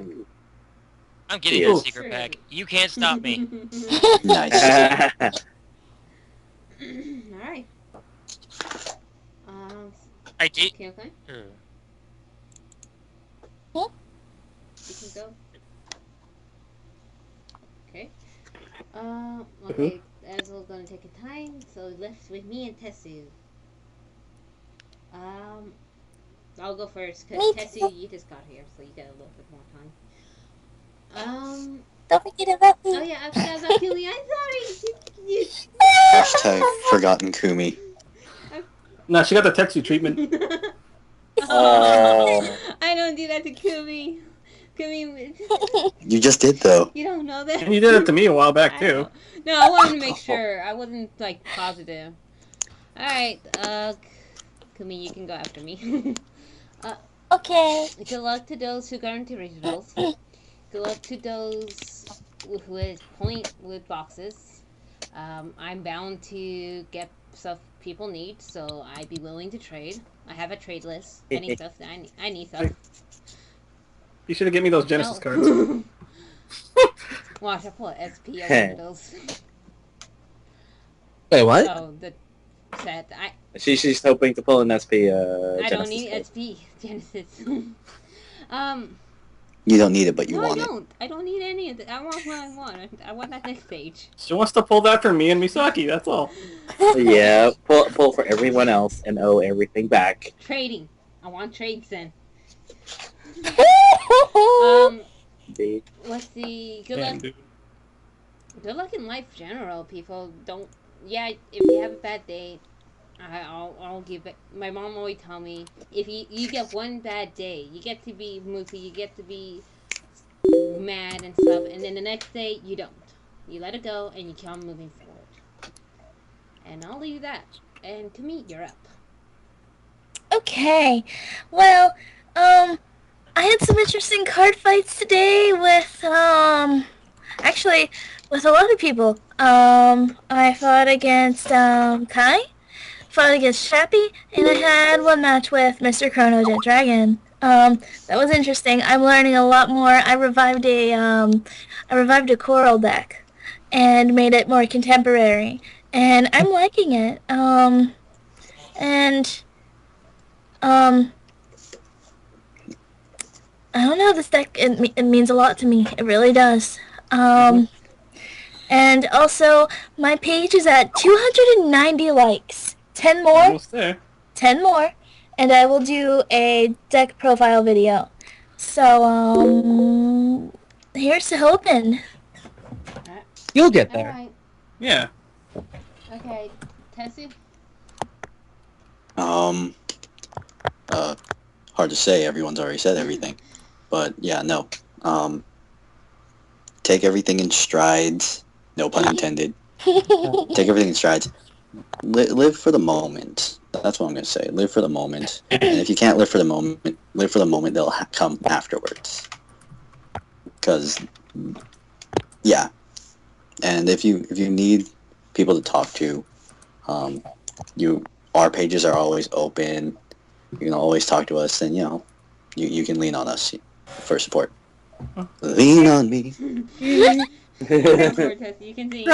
I'm getting Cool. a secret pack. You can't stop me. Nice. Alright. I did. Okay. Huh? You can go. Okay. Okay. That's all gonna take a time. So left with me and Tessu. I'll go first because Tessu, you just got here, so you got a little bit more time. Don't forget about me. Oh yeah, I forgot about Kumi. I'm sorry. Hashtag forgotten Kumi. No, she got the Tetsu treatment. Oh. I don't do that to Kumi. Kumi, You just did though. you don't know that. And you did it to me a while back I too. know. No, I wanted to make sure. I wasn't like positive. All right, Kumi, you can go after me. Okay. Good luck to those who got into regionals. Good luck to those who had point with boxes. I'm bound to get stuff people need, so I'd be willing to trade. I have a trade list. I need stuff. I need stuff. You should have given me those Genesis No. cards. Watch, I pull an SP on one of those. Wait, what? Oh, the set. She's hoping to pull an SP. I don't Genesis need card. SP Genesis. You don't need it, but you No, I want it. don't. I don't need any of that. I want what I want. I want that next stage. She wants to pull that for me and Misaki, that's all. Yeah, pull for everyone else and owe everything back. Trading. I want trades then. Indeed. Let's see. Good Damn, luck. dude. Good luck in life, general. People don't. Yeah, if you have a bad day, I'll give it. My mom always tell me if you get one bad day, you get to be moody, you get to be mad and stuff, and then the next day you don't. You let it go and you keep on moving forward. And I'll leave that. And to me, you're up. Okay. Well, I had some interesting card fights today with, actually, with a lot of people. I fought against, Kai, fought against Chappie, and I had one match with Mr. Chrono Jet Dragon. That was interesting. I'm learning a lot more. I revived a Coral deck and made it more contemporary, and I'm liking it. I don't know, this deck, it means a lot to me. It really does. And also, my page is at 290 likes. 10 more, Almost there. 10 more, and I will do a deck profile video. So, here's to hoping. You'll get there. Alright. Yeah. Okay. Tessie? Hard to say. Everyone's already said everything. But yeah, no. Take everything in strides. No pun intended. Take everything in strides. Live for the moment. That's what I'm gonna say. Live for the moment. And if you can't live for the moment, they'll come afterwards. Because, yeah. And if you need people to talk to, our pages are always open. You can always talk to us, and you can lean on us for support. Lean on me Tessie, you can see.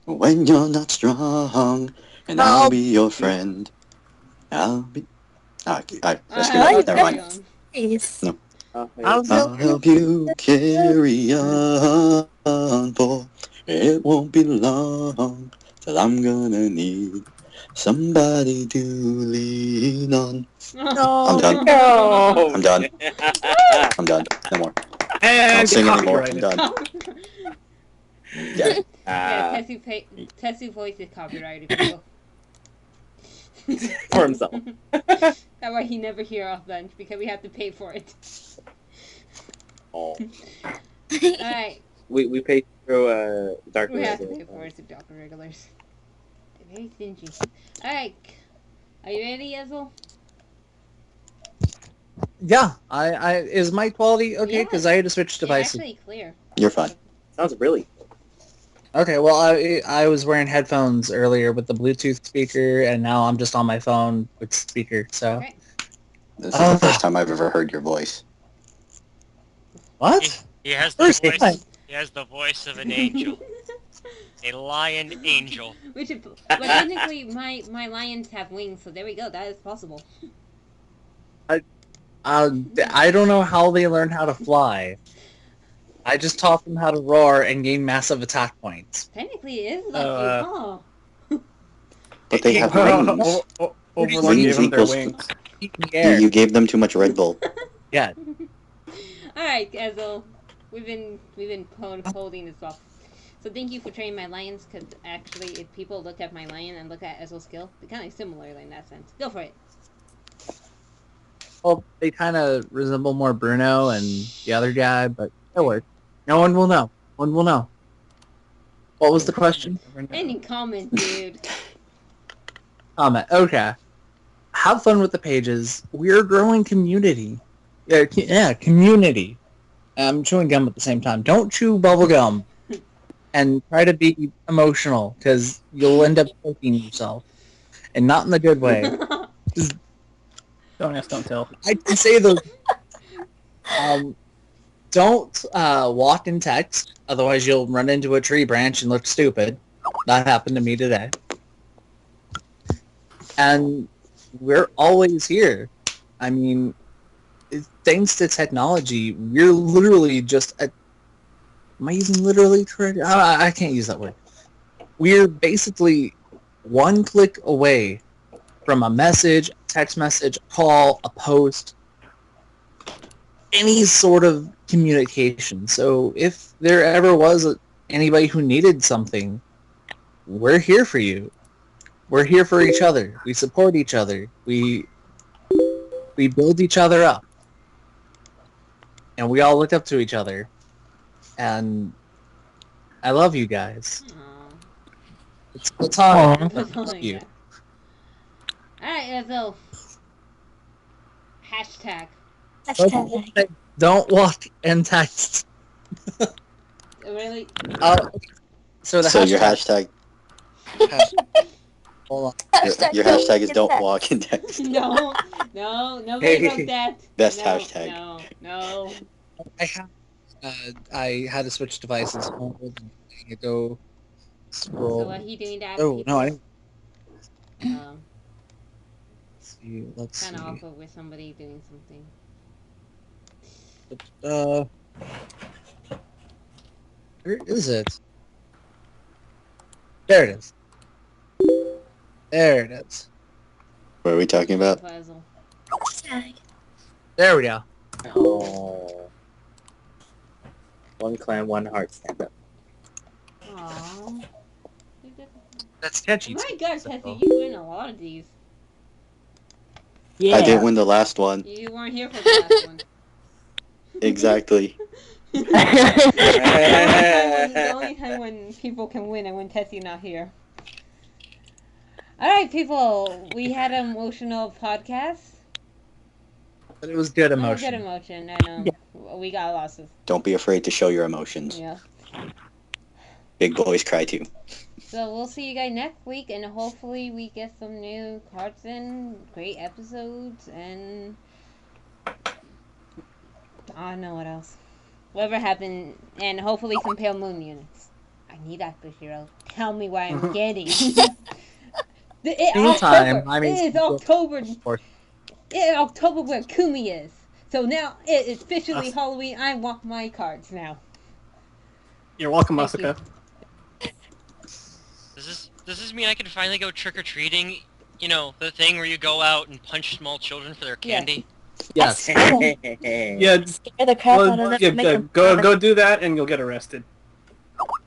when you're not strong, and I'll be your friend. I'll be. Never mind. Please. No. I'll I'll help you carry on, for it won't be long till I'm gonna need somebody to lean on. I'm done. No. I'm done. I'm done. No more. I And don't sing anymore. I'm copyrighted. done. Yeah. Yeah, Tessie voice is copyrighted. People. For himself. That's why he never hear off bench, because we have to pay for it. Oh. Alright. we pay through Dark We have to Regular. pay for it to Dr. Regulars. They're very stingy. Alright. Are you ready, Ezel? Yeah, I is my quality okay? Yeah. Because I had to switch It's devices. actually clear. You're fine. Sounds really. Okay, well, I was wearing headphones earlier with the Bluetooth speaker, and now I'm just on my phone with speaker. So Okay. This is the first time I've ever heard your voice. what? He has the First voice. time. He has the voice of an angel, a lion angel. But technically, my lions have wings, so there we go. That is possible. I don't know how they learn how to fly. I just taught them how to roar and gain massive attack points. Technically, it is lucky, huh? But they have wings. Overlord Wings gave them their equals- wings. In the air. You gave them too much Red Bull. Yeah. Alright, Ezel. We've been holding this off. So thank you for training my lions, because actually, if people look at my lion and look at Ezel's skill, they're kind of similar in that sense. Go for it. Well, they kind of resemble more Bruno and the other guy, but it'll work. No one will know. One will know. What was the question? Any comment, dude? Comment. Okay. Have fun with the pages. We're a growing community. Yeah, community. I'm chewing gum at the same time. Don't chew bubble gum. And try to be emotional, because you'll end up choking yourself. And not in the good way. Don't ask, don't tell. I can say those. Don't walk in text, otherwise you'll run into a tree branch and look stupid. That happened to me today. And we're always here. I mean, thanks to technology, we're literally just a... Am I using literally correct? I can't use that word. We're basically one click away from a message, a text message, a call, a post, any sort of communication. So if there ever was anybody who needed something, we're here for you. We're here for each other. We support each other. We build each other up. And we all look up to each other. And I love you guys. Aw. It's platonic. That's all I You. got. Alright, Ezel. Hashtag. Hashtag. Don't walk and text. Really? So the So hashtag, your hashtag, hold on. your hashtag is don't walk in text. No, nobody wrote that. Best No, hashtag. No. I had to switch devices. I go scroll. So what he doing to Oh no, I didn't Um, see. Let's kind of see. awkward with somebody doing something. Where is it? There it is. There it is. What are we talking about? Puzzle. Hashtag. There we go. Oh. One clan, one heart stand up. Aww. That's catchy. My God, Tessie, you win a lot of these. Yeah. I didn't win the last one. You weren't here for the last one. Exactly. The only time when people can win and when Tessie's not here. Alright, people, we had an emotional podcast. But it was good Oh, emotion. good emotion, I know. We got losses. Don't be afraid to show your emotions. Yeah. Big boys cry too. So we'll see you guys next week, and hopefully we get some new cards in, great episodes, and I don't know what else. Whatever happened, and hopefully some Pale Moon units. I need that for Hero. Tell me what I'm getting. Anytime, October. I mean, It is October. course. It is October where Kumi is. So now it is officially Us. Halloween. I want my cards now. You're welcome, Thank you. Masaka. Does this mean I can finally go trick or treating? You know, the thing where you go out and punch small children for their Yeah. candy. Yes. Yeah, Scare the crap out of them. yeah, Make them go do that and you'll get arrested.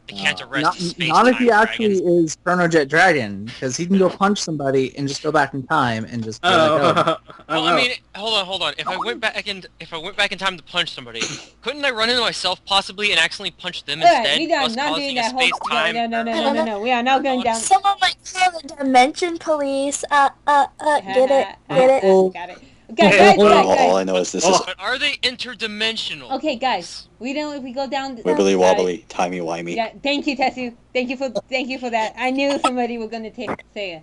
I can't arrest Not, a space not if he time actually dragon. is Chrono Jet Dragon, because he can go punch somebody and just go back in time and just be like, oh. Oh, Well, I mean, hold on. If I went back in time to punch somebody, couldn't I run into myself possibly and accidentally punch them Alright, instead? we are thus not causing doing a that whole. space-time No. We are not going down. Someone might call the Dimension Police. Get it? Get it? Oh. Got it. Okay, All I guys. know is this is But are they interdimensional? Okay, guys. We don't. If we go down. wibbly wobbly, timey wimey. Yeah. Thank you, Tetsu. Thank you for that. I knew somebody was gonna say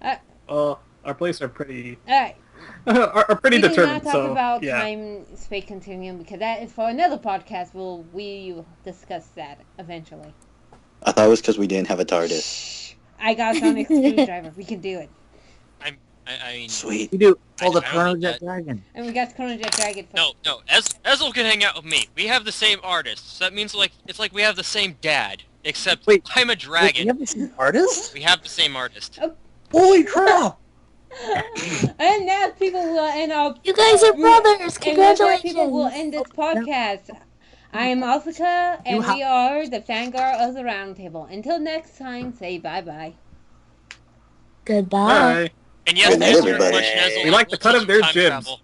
it. our plays are pretty All right. are pretty We do determined. not talk So about yeah. time space continuum because that is for another podcast. We will discuss that eventually. I thought it was because we didn't have a TARDIS. Shh. I got a sonic screwdriver. We can do it. I mean, Sweet. You do all the I don't Chrono need Jet that. Dragon. And we got Chrono Jet Dragon. no. Ezel can hang out with me. We have the same artist. So that means it's like we have the same dad, except Wait, I'm a Wait, dragon. you have the same artist? We have the same artist. Holy crap! And now people will end up. You guys are brothers. And with that, Congratulations. people will end this podcast. I am Asuka, and we are the Vanguard of the Round Table. Until next time, say bye-bye. Goodbye. Bye. And yes, Good night, to answer your everybody. question, Ezel, We like I the will cut teach of their you time jibs. travel.